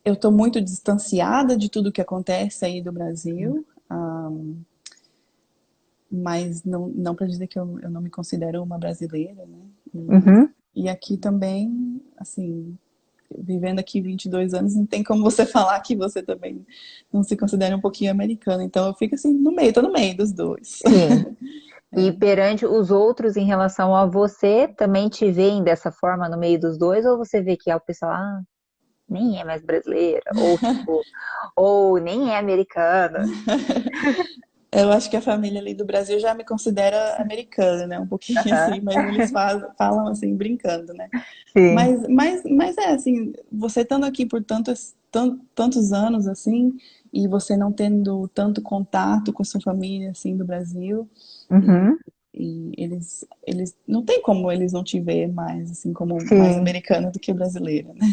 eu tô muito distanciada de tudo que acontece aí do Brasil. Mas não para dizer que eu não me considero uma brasileira, né? Uhum. E aqui também, assim, vivendo aqui 22 anos, não tem como você falar que você também não se considera um pouquinho americana. Então eu fico assim no meio, tô no meio dos dois. Sim. E perante os outros em relação a você, também te veem dessa forma no meio dos dois, ou você vê que é o pessoal, nem é mais brasileira, ou tipo, ou nem é americana. Eu acho que a família ali do Brasil já me considera americana, né? Um pouquinho Aham. assim, mas eles falam assim, brincando, né? Sim. Mas é assim, você estando aqui por tantos anos assim, e você não tendo tanto contato com a sua família assim do Brasil, e, Uhum. e eles não tem como eles não te ver mais assim como mais Sim. americana do que brasileira, né?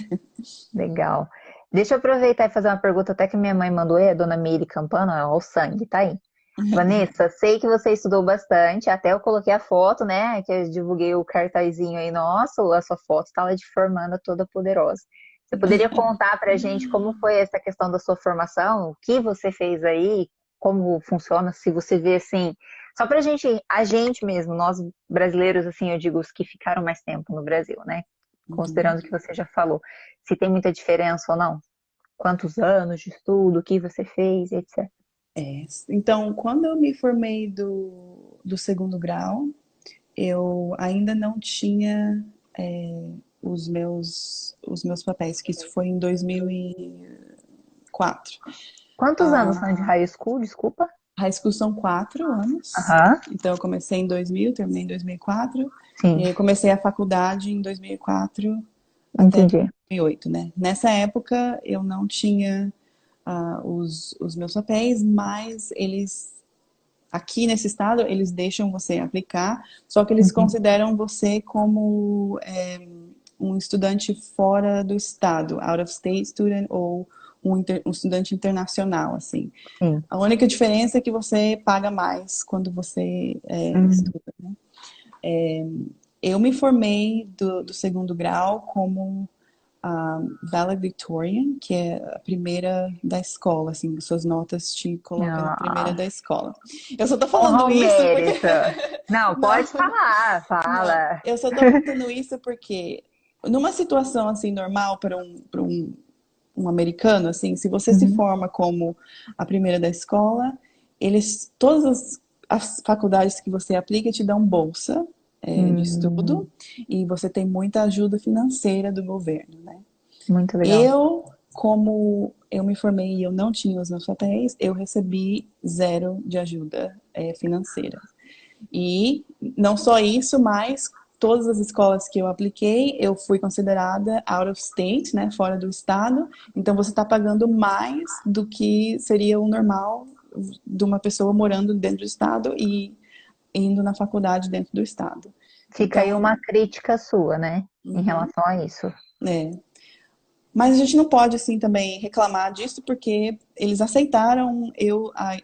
Legal. Deixa eu aproveitar e fazer uma pergunta até que minha mãe mandou, é a dona Miri Campana, ó, o sangue, tá aí. Vanessa, sei que você estudou bastante, até eu coloquei a foto, né, que eu divulguei o cartazinho aí, nossa, a sua foto estava de formanda toda poderosa. Você poderia contar pra gente como foi essa questão da sua formação, o que você fez aí, como funciona, se você vê assim, só pra gente, a gente mesmo, nós brasileiros, assim, eu digo os que ficaram mais tempo no Brasil, né, considerando que você já falou, se tem muita diferença ou não, quantos anos de estudo, o que você fez, etc. Então, quando eu me formei do segundo grau, eu ainda não tinha os meus papéis, que isso foi em 2004. Quantos anos são de high school, desculpa? High school são 4 anos. Aham, Então, eu comecei em 2000, terminei em 2004. E sim, aí, eu comecei a faculdade em 2004 até entendi. 2008, né? Nessa época, eu não tinha os meus papéis, mas aqui nesse estado, eles deixam você aplicar, só que eles Uhum, consideram você como um estudante fora do estado, out of state student, ou um estudante internacional, assim. sim. A única diferença é que você paga mais quando você Uhum. estuda, né? Eu me formei do segundo grau como valedictorian, que é a primeira da escola, assim, suas notas te colocam na primeira Ah, da escola. Eu só tô honra falando ao isso porque mérito. Não, não, pode falar, não, fala. eu só tô contando isso porque numa situação assim normal um americano, assim, se você se Uhum, forma como a primeira da escola, todas as faculdades que você aplica te dão bolsa de estudo hum, e você tem muita ajuda financeira do governo, né? muito legal. Como eu me formei e eu não tinha os meus papéis, eu recebi zero de ajuda financeira. E não só isso, mas todas as escolas que eu apliquei, eu fui considerada out of state, né, fora do estado. Então você está pagando mais do que seria o normal de uma pessoa morando dentro do estado e indo na faculdade dentro do estado. Fica aí Então, uma crítica sua, né, em uhum, relação a isso. é. Mas a gente não pode, assim, também reclamar disso, porque eles aceitaram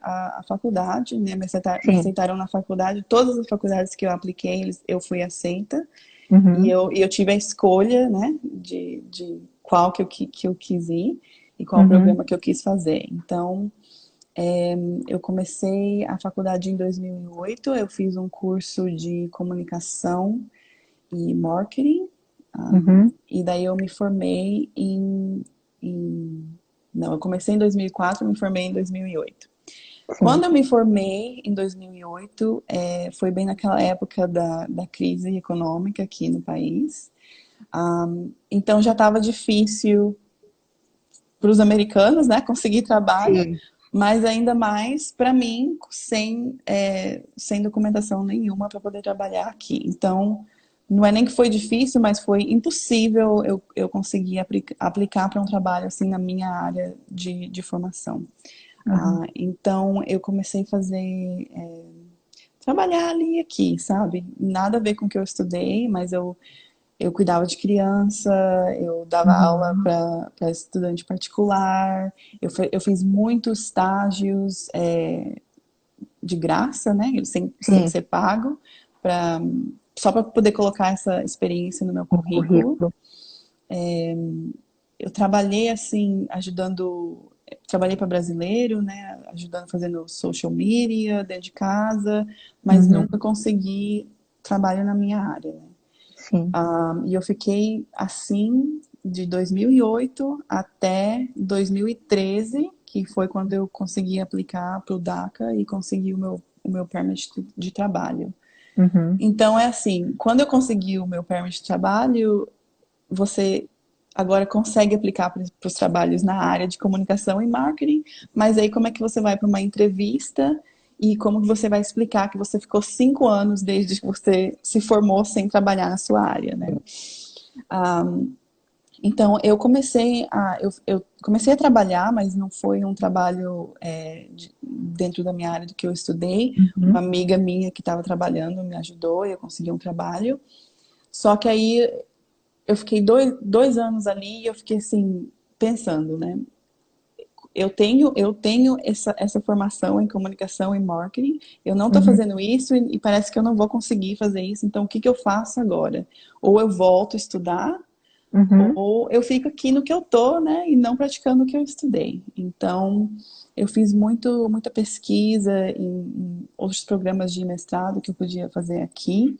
a faculdade, né? Me Sim. aceitaram na faculdade. Todas as faculdades que eu apliquei, eu fui aceita. Uhum, E eu tive a escolha, né, de qual que eu quis ir e qual uhum, programa que eu quis fazer. Então, eu comecei a faculdade em 2008, eu fiz um curso de comunicação e marketing, uhum, e daí eu me formei em não, eu comecei em 2004 e me formei em 2008. sim. Quando eu me formei em 2008, foi bem naquela época da crise econômica aqui no país. Então já estava difícil para os americanos, né, conseguir trabalho, Sim. mas ainda mais para mim, sem documentação nenhuma para poder trabalhar aqui. Então, não é nem que foi difícil, mas foi impossível eu conseguir aplicar para um trabalho assim na minha área de formação. Uhum. Então, eu comecei a trabalhar ali e aqui, sabe? Nada a ver com o que eu estudei, mas eu cuidava de criança, eu dava aula Uhum. para estudante particular, eu fiz muitos estágios de graça, né? Sem Sim, ser pago, pra, só para poder colocar essa experiência no meu no currículo. currículo. Eu trabalhei assim, ajudando, trabalhei para brasileiro, né? Ajudando fazendo social media dentro de casa, mas Uhum. nunca consegui trabalho na minha área, né? Sim. E eu fiquei assim de 2008 até 2013, que foi quando eu consegui aplicar para o DACA e consegui o meu permit de trabalho. Uhum. Então é assim, quando eu consegui o meu permit de trabalho, você agora consegue aplicar para os trabalhos na área de comunicação e marketing, mas aí como é que você vai para uma entrevista e como que você vai explicar que você ficou 5 anos desde que você se formou sem trabalhar na sua área, né? Então eu comecei a trabalhar, mas não foi um trabalho dentro da minha área do que eu estudei. Uma Uhum. amiga minha que estava trabalhando me ajudou e eu consegui um trabalho. Só que aí eu fiquei dois anos ali e eu fiquei assim, pensando, né? Eu tenho essa formação em comunicação e marketing, eu não estou Uhum. fazendo isso e parece que eu não vou conseguir fazer isso, então o que que eu faço agora? Ou eu volto a estudar, Uhum. ou eu fico aqui no que eu tô, né, e não praticando o que eu estudei. Então, eu fiz muita pesquisa em outros programas de mestrado que eu podia fazer aqui,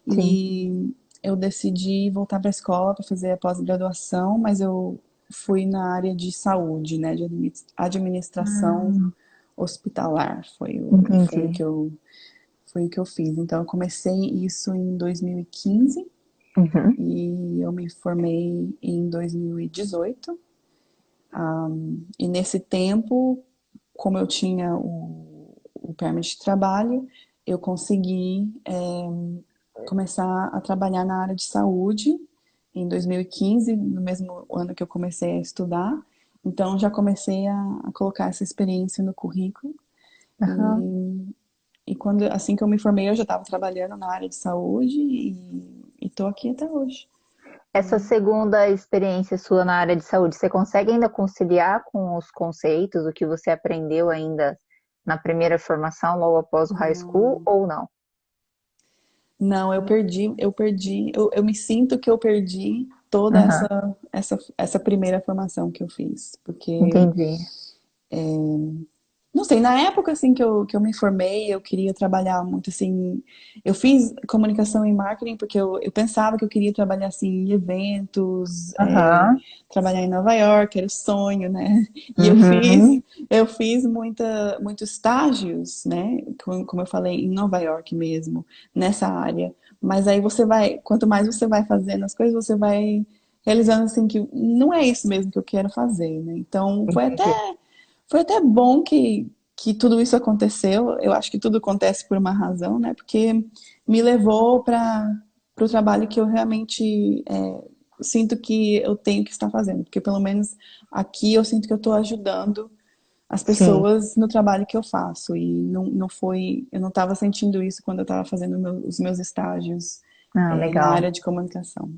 Sim. e eu decidi voltar para a escola para fazer a pós-graduação, mas eu fui na área de saúde, né, de administração Ah, hospitalar. entendi. Foi o que eu fiz. Então, eu comecei isso em 2015 Uhum. e eu me formei em 2018. E nesse tempo, como eu tinha o permit de trabalho, eu consegui começar a trabalhar na área de saúde em 2015, no mesmo ano que eu comecei a estudar. Então já comecei a colocar essa experiência no currículo Aham. e, e quando assim que eu me formei eu já estava trabalhando na área de saúde e estou aqui até hoje. Essa segunda experiência sua na área de saúde, você consegue ainda conciliar com os conceitos, o que você aprendeu ainda na primeira formação, logo após o high school, ou não? Não, eu me sinto que eu perdi toda Aham. essa primeira formação que eu fiz, porque Entendi. não sei, na época assim que eu me formei, eu queria trabalhar muito assim. Eu fiz comunicação e marketing porque eu pensava que eu queria trabalhar assim em eventos, Aham. trabalhar em Nova York, era o sonho, né? E Uhum. eu fiz muitos estágios, né? Como eu falei, em Nova York mesmo, nessa área. Mas aí quanto mais você vai fazendo as coisas, você vai realizando assim que não é isso mesmo que eu quero fazer, né? Então Entendi. foi até bom que tudo isso aconteceu. Eu acho que tudo acontece por uma razão, né? Porque me levou para o trabalho que eu realmente sinto que eu tenho que estar fazendo. Porque pelo menos aqui eu sinto que eu estou ajudando as Sim. pessoas no trabalho que eu faço. E não foi. Eu não estava sentindo isso quando eu estava fazendo os meus estágios Ah, na legal. área de comunicação.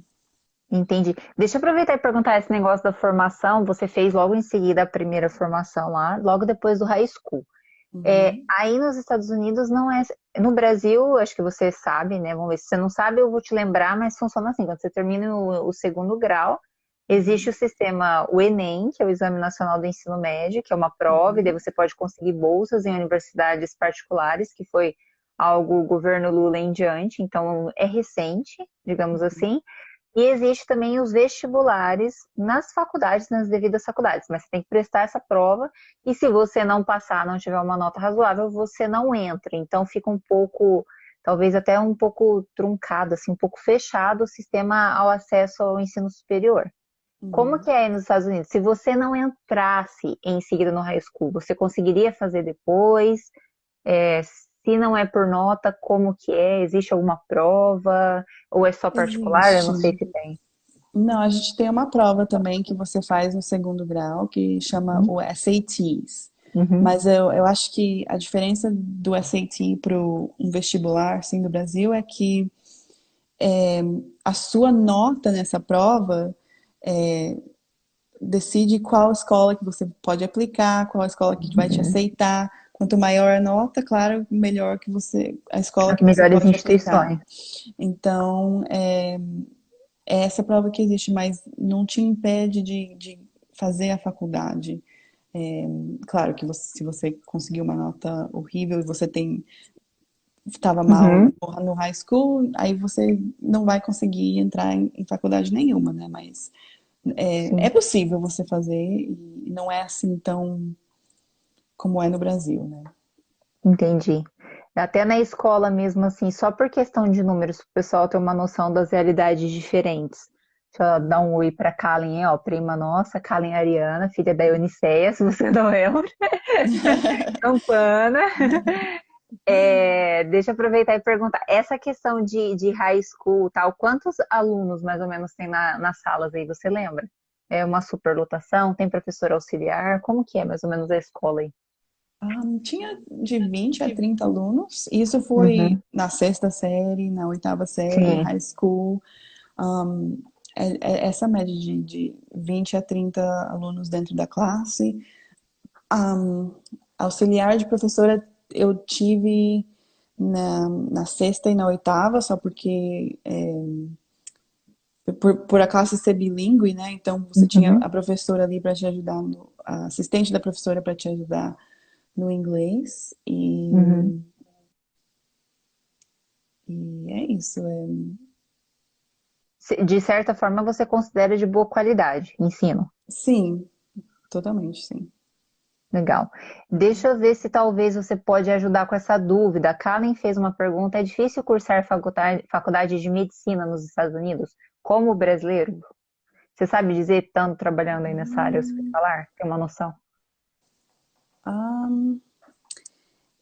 Entendi. Deixa eu aproveitar e perguntar esse negócio da formação. Você fez logo em seguida a primeira formação lá, logo depois do high school. Uhum. Aí nos Estados Unidos não é. No Brasil, acho que você sabe, né? Vamos ver se você não sabe, eu vou te lembrar, mas funciona assim: quando você termina o segundo grau, existe o Uhum. sistema, o Enem, que é o Exame Nacional do Ensino Médio, que é uma prova, e daí Uhum. você pode conseguir bolsas em universidades particulares, que foi algo o governo Lula em diante, então é recente, digamos Uhum. assim. E existe também os vestibulares nas faculdades, nas devidas faculdades, mas você tem que prestar essa prova e se você não passar, não tiver uma nota razoável, você não entra. Então fica um pouco, talvez até um pouco truncado, assim, um pouco fechado o sistema ao acesso ao ensino superior. Como Uhum. que é aí nos Estados Unidos? Se você não entrasse em seguida no high school, você conseguiria fazer depois? Se não é por nota, como que é? Existe alguma prova? Ou é só particular? Eu Existe. não sei se tem. Não, a gente tem uma prova também que você faz no segundo grau, que chama o SATs. Uhum. Mas eu acho que a diferença do SAT para um vestibular, assim, do Brasil, é que a sua nota nessa prova decide qual escola que você pode aplicar, qual escola que vai te Uhum. aceitar. Quanto maior a nota, claro, melhor que a escola As que você melhores pode aplicar. instituições. Então, é essa prova que existe, mas não te impede de fazer a faculdade. Claro que se você conseguiu uma nota horrível e você estava mal Uhum. no high school, aí você não vai conseguir entrar em faculdade nenhuma, né? Mas é Sim, possível você fazer e não é assim tão como é no Brasil, né? entendi. Até na escola mesmo, assim, só por questão de números, o pessoal ter uma noção das realidades diferentes. Deixa eu dar um oi para Kalen, ó, prima nossa, Kalen Ariana, filha da Euniceia, se você não lembra, Campana. Deixa eu aproveitar e perguntar, essa questão de high school, tal, quantos alunos mais ou menos tem nas salas aí, você lembra? É uma superlotação? Tem professor auxiliar? Como que é mais ou menos a escola aí? Tinha de 20 a 30 alunos. Isso foi Uhum, na sexta série, na oitava série, sim. high school. Um, essa média de 20 a 30 alunos dentro da classe. Um, auxiliar de professora eu tive na sexta e na oitava, só porque por a classe ser bilíngue, né? Então você tinha Uhum. a professora ali para te ajudar, a assistente da professora para te ajudar no inglês. Uhum. E é isso. De certa forma, você considera de boa qualidade ensino. Sim, totalmente, sim. Legal. Deixa eu ver se talvez você pode ajudar com essa dúvida. A Kalen fez uma pergunta: é difícil cursar faculdade de medicina nos Estados Unidos como brasileiro? Você sabe dizer, tanto trabalhando aí nessa área hospitalar? Tem uma noção? Um,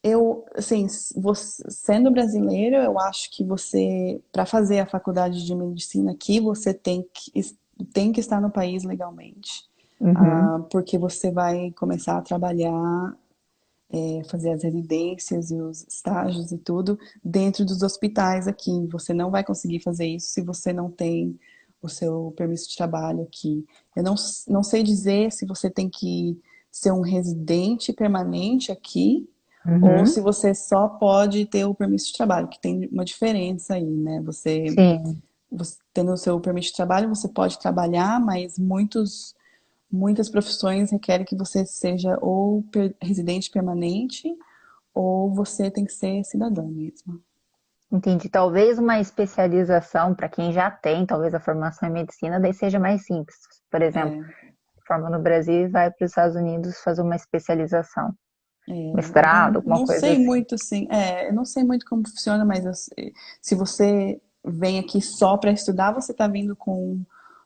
eu, assim, sendo brasileiro, eu acho que você, para fazer a faculdade de medicina aqui, você tem que estar no país legalmente. Uhum. Porque você vai começar a trabalhar, fazer as residências e os estágios e tudo dentro dos hospitais aqui. Você não vai conseguir fazer isso se você não tem o seu permisso de trabalho aqui. Eu não sei dizer se você tem que ser um residente permanente aqui ou Uhum. se você só pode ter o permisso de trabalho, que tem uma diferença aí, né? Sim, Você tendo o seu permisso de trabalho, você pode trabalhar, mas muitas profissões requerem que você seja ou residente permanente ou você tem que ser cidadão mesmo. entendi. Talvez uma especialização para quem já tem, talvez a formação em medicina, daí seja mais simples. Por exemplo, É, forma no Brasil e vai para os Estados Unidos fazer uma especialização, eu mestrado, alguma não coisa sei assim. muito assim, eu não sei muito como funciona, mas se você vem aqui só para estudar, você está vindo com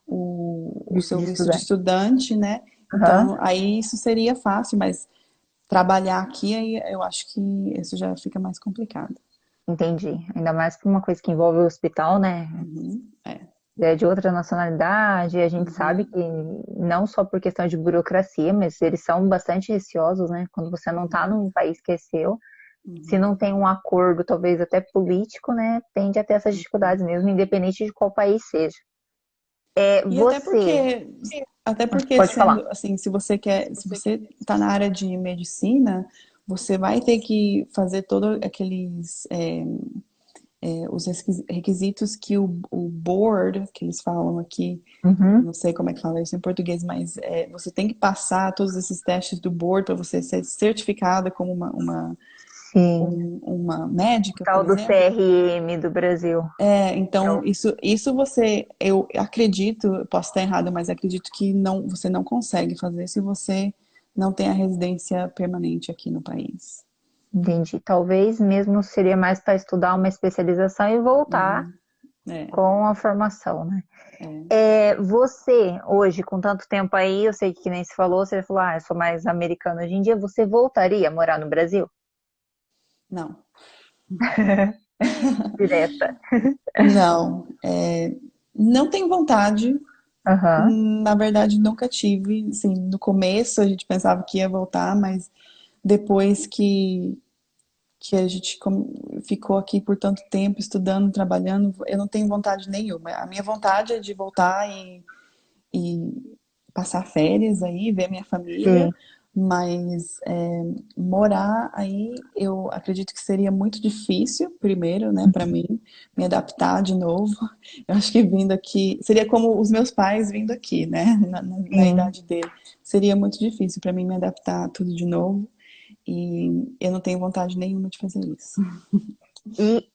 o Visto seu de visto de estudante. estudante, né? Aham, Então, aí isso seria fácil, mas trabalhar aqui, aí eu acho que isso já fica mais complicado. entendi. Ainda mais para uma coisa que envolve o hospital, né? Uhum, É de outra nacionalidade, a gente sabe uhum, que não só por questão de burocracia, mas eles são bastante receosos, né? Quando você não está uhum, num país que é seu, se uhum. não tem um acordo, talvez até político, né? Tende a ter essas dificuldades mesmo, independente de qual país seja. E Você, até porque pode falar. sendo assim, se você está na área de medicina, você vai ter que fazer todos aqueles os requisitos que o board, que eles falam aqui, Uhum, não sei como é que fala isso em português, mas você tem que passar todos esses testes do board para você ser certificada como sim. uma O médica, por tal do exemplo. CRM do Brasil. Então, Então, isso eu acredito, eu posso estar errado, mas acredito que não, você não consegue fazer se você não tem a residência permanente aqui no país. entendi. Talvez mesmo seria mais para estudar uma especialização e voltar Uhum. É, com a formação, né? é. Você, hoje, com tanto tempo aí, eu sei que nem se falou, você falou, eu sou mais americana hoje em dia, você voltaria a morar no Brasil? Não. Direta. Não. Não tenho vontade. Aham. Na verdade, nunca tive. Assim, no começo a gente pensava que ia voltar, mas depois que a gente ficou aqui por tanto tempo estudando, trabalhando, eu não tenho vontade nenhuma. A minha vontade é de voltar e passar férias aí, ver minha família, Sim. mas morar aí eu acredito que seria muito difícil, primeiro, né, para mim, me adaptar de novo. Eu acho que vindo aqui, seria como os meus pais vindo aqui, né, na Sim. idade dele. Seria muito difícil para mim me adaptar a tudo de novo e eu não tenho vontade nenhuma de fazer isso. E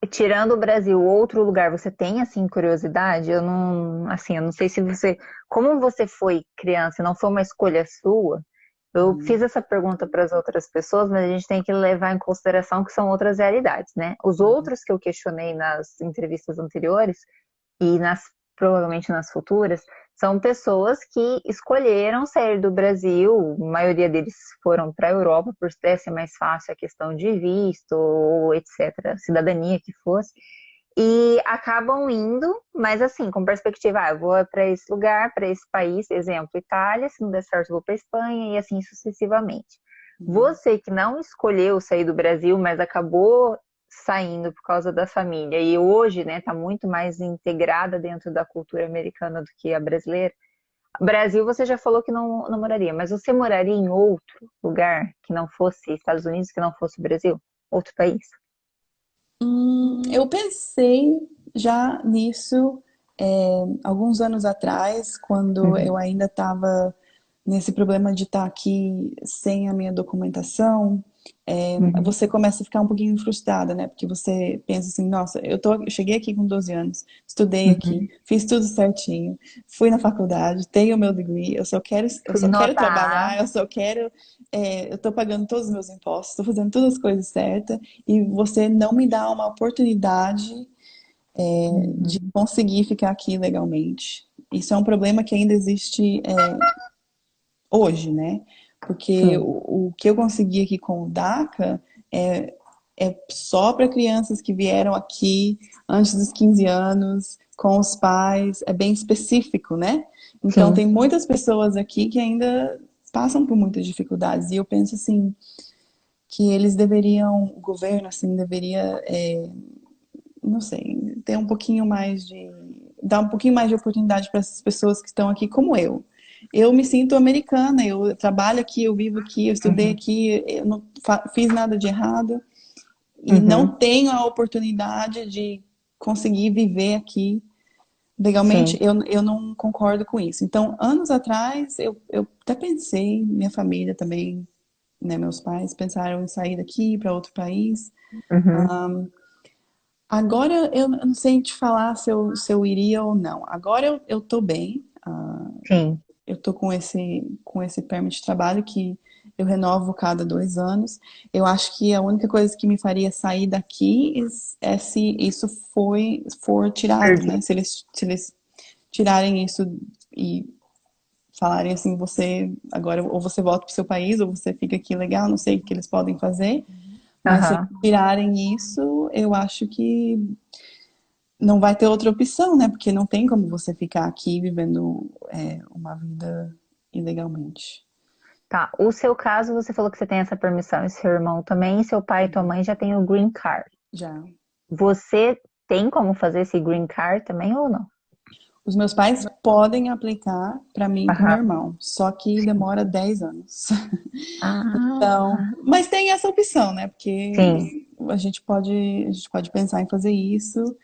tirando o Brasil, outro lugar, você tem assim curiosidade? Eu não, assim, eu não sei se você, como você foi criança, e não foi uma escolha sua. Eu fiz Uhum, essa pergunta para as outras pessoas, mas a gente tem que levar em consideração que são outras realidades, né? Os uhum, outros que eu questionei nas entrevistas anteriores e provavelmente nas futuras, são pessoas que escolheram sair do Brasil, a maioria deles foram para a Europa por ser mais fácil a questão de visto, ou etc., cidadania que fosse, e acabam indo, mas assim, com perspectiva, eu vou para esse lugar, para esse país, exemplo, Itália, se não der certo, eu vou para Espanha e assim sucessivamente. uhum. Você que não escolheu sair do Brasil, mas acabou saindo por causa da família e hoje, né, tá muito mais integrada dentro da cultura americana do que a brasileira. Brasil, você já falou que não moraria, mas você moraria em outro lugar que não fosse Estados Unidos, que não fosse Brasil? Outro país? Eu pensei já nisso alguns anos atrás, quando Uhum, eu ainda estava nesse problema de estar aqui sem a minha documentação. uhum, Você começa a ficar um pouquinho frustrada, né? Porque você pensa assim, nossa, eu cheguei aqui com 12 anos, estudei aqui, uhum. fiz tudo certinho, fui na faculdade, tenho o meu degree, eu Fui só quero nota trabalhar, A. eu só quero, eu estou pagando todos os meus impostos, estou fazendo todas as coisas certas, e você não me dá uma oportunidade de Uhum, conseguir ficar aqui legalmente. Isso é um problema que ainda existe hoje, né? Porque sim, o que eu consegui aqui com o DACA é só para crianças que vieram aqui antes dos 15 anos, com os pais, é bem específico, né? Então, sim, tem muitas pessoas aqui que ainda passam por muitas dificuldades. E eu penso assim, que eles deveriam, o governo, assim, deveria, não sei, ter um pouquinho mais de, dar um pouquinho mais de oportunidade para essas pessoas que estão aqui como eu. Eu me sinto americana, eu trabalho aqui, eu vivo aqui, eu estudei uhum, aqui, eu não fiz nada de errado e não uhum, tenho a oportunidade de conseguir viver aqui legalmente. sim, Eu não concordo com isso. Então, anos atrás, eu até pensei, minha família também, né, meus pais pensaram em sair daqui para outro país. uhum, Agora eu não sei te falar se eu iria ou não. Agora eu tô bem. sim, Eu tô com esse permit de trabalho que eu renovo cada 2 anos. Eu acho que a única coisa que me faria sair daqui é se isso for tirado, né? perdi. Se eles tirarem isso e falarem assim, você agora ou você volta para o seu país ou você fica aqui legal, não sei o que eles podem fazer. Mas se eles Aham. tirarem isso, eu acho que não vai ter outra opção, né? Porque não tem como você ficar aqui vivendo uma vida ilegalmente. Tá. O seu caso, você falou que você tem essa permissão, e seu irmão também, e seu pai e tua mãe já têm o green card. Já. Você tem como fazer esse green card também ou não? Os meus pais podem aplicar para mim e para o meu Aham. irmão, só que demora 10 anos. Então, Ah, mas tem essa opção, né? Porque sim. a gente pode pensar em fazer isso.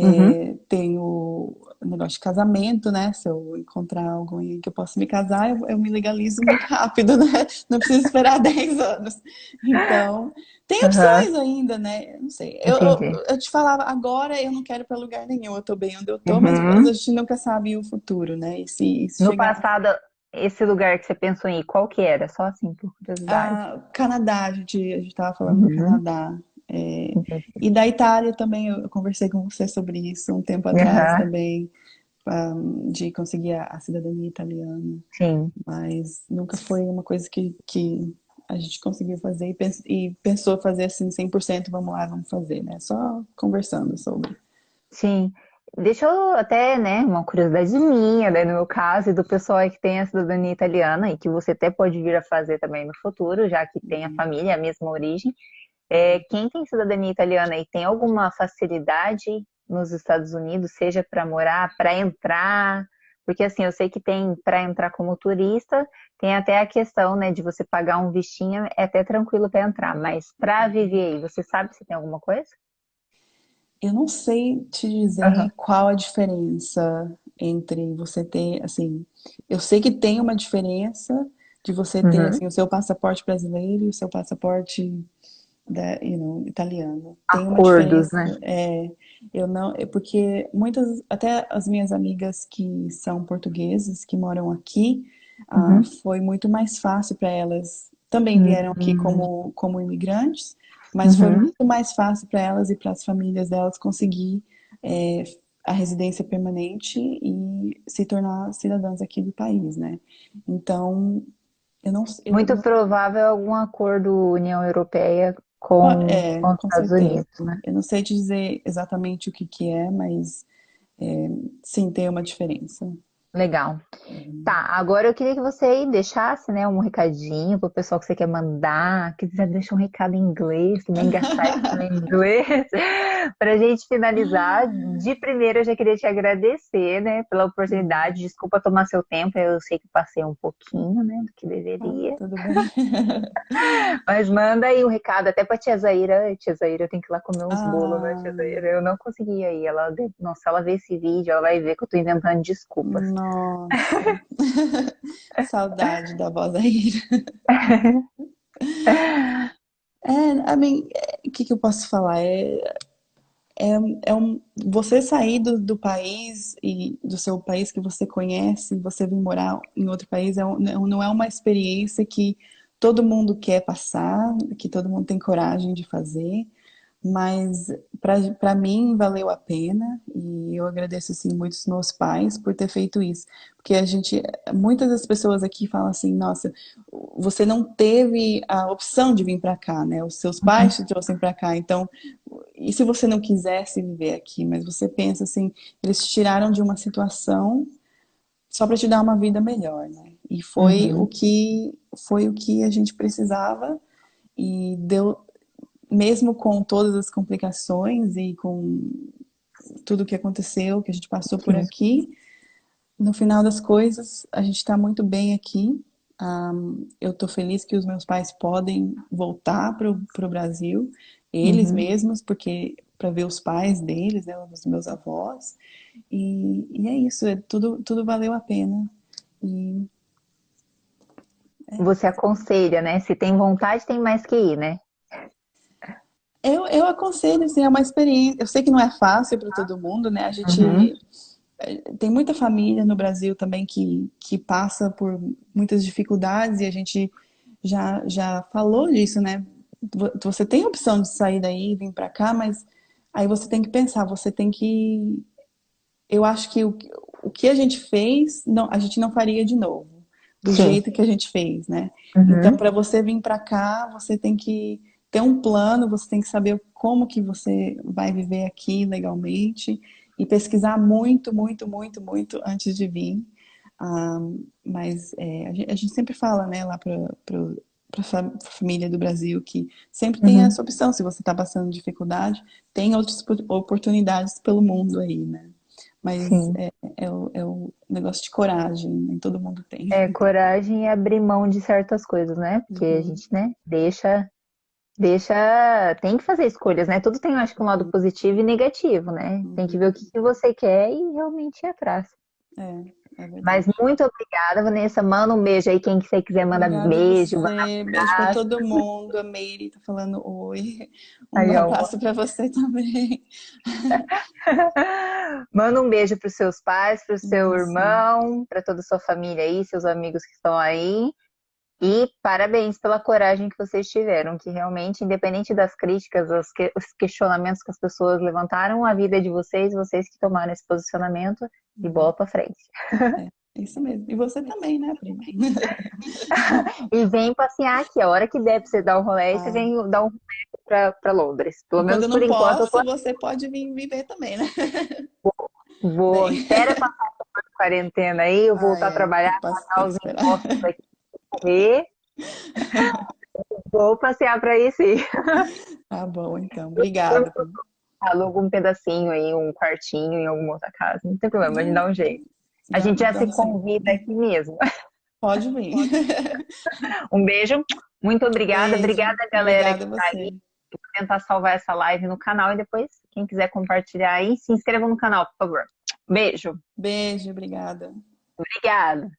Uhum. Tem o negócio de casamento, né? Se eu encontrar alguém que eu possa me casar, eu me legalizo muito rápido, né? Não preciso esperar 10 anos. Então, tem Aham. opções ainda, né? Não sei. Entendi. Eu te falava, agora eu não quero ir para lugar nenhum, eu tô bem onde eu tô, mas a Uhum. gente nunca sabe o futuro, né? E se No chegar passado, esse lugar que você pensou em ir, qual que era? Só assim, por curiosidade. Canadá, a gente estava falando do Uhum. Canadá. Entendi. E da Itália também, eu conversei com você sobre isso um tempo atrás Aham. também, de conseguir a cidadania italiana. Sim. Mas nunca foi uma coisa que a gente conseguiu fazer e pensou fazer assim 100%, vamos lá, vamos fazer, né? Só conversando sobre. Sim. Deixa eu até, né, uma curiosidade minha, né, no meu caso, e do pessoal aí que tem a cidadania italiana e que você até pode vir a fazer também no futuro, já que tem a família, a mesma origem. Quem tem cidadania italiana e tem alguma facilidade nos Estados Unidos, seja para morar, para entrar, porque assim, eu sei que tem para entrar como turista, tem até a questão, né, de você pagar um vistinho, é até tranquilo para entrar, mas para viver aí, você sabe se tem alguma coisa? Eu não sei te Aham. dizer qual a diferença entre você ter, assim, eu sei que tem uma diferença de você ter, Uhum. assim, o seu passaporte brasileiro e o seu passaporte italiano. Tem uma Acordos, diferença, né? eu não, porque muitas, até as minhas amigas que são portuguesas, que moram aqui, Uhum. foi muito mais fácil para elas. Também vieram aqui Uhum. como imigrantes, mas foi Uhum. muito mais fácil para elas e para as famílias delas conseguir é, a residência permanente e se tornar cidadãs aqui do país, né? Então, eu Muito não provável algum acordo União Europeia com os com Estados certeza. Unidos, né? Eu não sei te dizer exatamente o que que é, mas sim, tem uma diferença. Legal. Tá, agora eu queria que você aí deixasse, né, um recadinho pro pessoal que você quer mandar, que quiser deixar um recado em inglês, que nem gastar isso no inglês, pra gente finalizar. De primeiro, eu já queria te agradecer, né, pela oportunidade. Desculpa tomar seu tempo, eu sei que passei um pouquinho, né, do que Ah, deveria. tudo bem. Mas manda aí um recado até pra tia Zaira. Tia Zaira, eu tenho que ir lá comer uns bolos, né, tia Ah, Zaira? Eu não consegui ir. Nossa, ela vê esse vídeo, ela vai ver que eu tô inventando desculpas. nossa. Saudade da voz da Ira. O que que eu posso falar? Você sair do país e do seu país que você conhece, você vir morar em outro país, não é uma experiência que todo mundo quer passar, que todo mundo tem coragem de fazer. Mas para mim valeu a pena e eu agradeço assim muito os meus pais por ter feito isso, porque muitas das pessoas aqui falam assim, nossa, você não teve a opção de vir para cá, né? Os seus pais te trouxeram para cá, então e se você não quisesse viver aqui, mas você pensa assim, eles te tiraram de uma situação só para te dar uma vida melhor, né? E Uhum. foi o que a gente precisava e deu mesmo com todas as complicações e com tudo que aconteceu, que a gente passou por Sim. aqui, no final das coisas, a gente está muito bem aqui. Eu estou feliz que os meus pais podem voltar para o Brasil, eles Uhum. mesmos, porque para ver os pais deles, né, os meus avós. E é isso, tudo valeu a pena. E Você aconselha, né? Se tem vontade, tem mais que ir, né? eu aconselho, assim, é uma experiência. Eu sei que não é fácil para todo mundo, né? A Uhum. gente tem muita família no Brasil também que passa por muitas dificuldades e a gente já falou disso, né? Você tem a opção de sair daí e vir para cá, mas aí você tem que pensar, você tem que. Eu acho que o que a gente fez, não, a gente não faria de novo, do Sim. jeito que a gente fez, né? Então, Uhum. para você vir para cá, você tem que ter um plano, você tem que saber como que você vai viver aqui legalmente e pesquisar muito, muito, muito, muito antes de vir. Ah, mas a gente sempre fala, né, lá para a família do Brasil que sempre tem Uhum. essa opção. Se você está passando dificuldade, tem outras oportunidades pelo mundo aí, né? Mas Sim. é o negócio de coragem, nem todo mundo tem. É coragem e abrir mão de certas coisas, né? Porque a Uhum, gente, né, deixa, tem que fazer escolhas, né? Tudo tem, eu acho que um lado positivo e negativo, né? Tem que ver o uhum. que que você quer e realmente ir atrás. É Mas verdade. muito obrigada, Vanessa. Manda um beijo aí, quem que você quiser, manda Obrigada a beijo, manda você. Beijo para abraço. todo mundo. A Meire tá falando oi. Um Aí, ó. abraço para você também. Manda um beijo para os seus pais, para o seu Isso. irmão, para toda a sua família aí, seus amigos que estão aí. E parabéns pela coragem que vocês tiveram, que realmente, independente das críticas, os questionamentos que as pessoas levantaram, a vida é de vocês, vocês que tomaram esse posicionamento e Uhum. bola para frente. É, isso mesmo. E você também, né, prima? E vem passear aqui, a hora que der para você dar um rolê, você Ah, vem dar um rolê para Londres. Pelo e quando menos eu por não enquanto eu tô posso, você pode vir me ver também, né? vou. Bem. Espera passar a quarentena aí, eu Ah, voltar a trabalhar, tem pagar que os esperar. impostos aqui, correr, vou passear para aí sim. Tá bom, então. Obrigada. Aluga um pedacinho aí, um quartinho em alguma outra casa. Não tem problema, a gente dá um jeito. A gente já se Vamos sim. convida aqui mesmo. Pode vir. Um beijo, muito obrigada. Beijo. Obrigada, galera, Obrigada que a tá aí. você. Vou tentar salvar essa live no canal e depois, quem quiser compartilhar aí, se inscreva no canal, por favor. Beijo. Beijo, obrigada. Obrigada.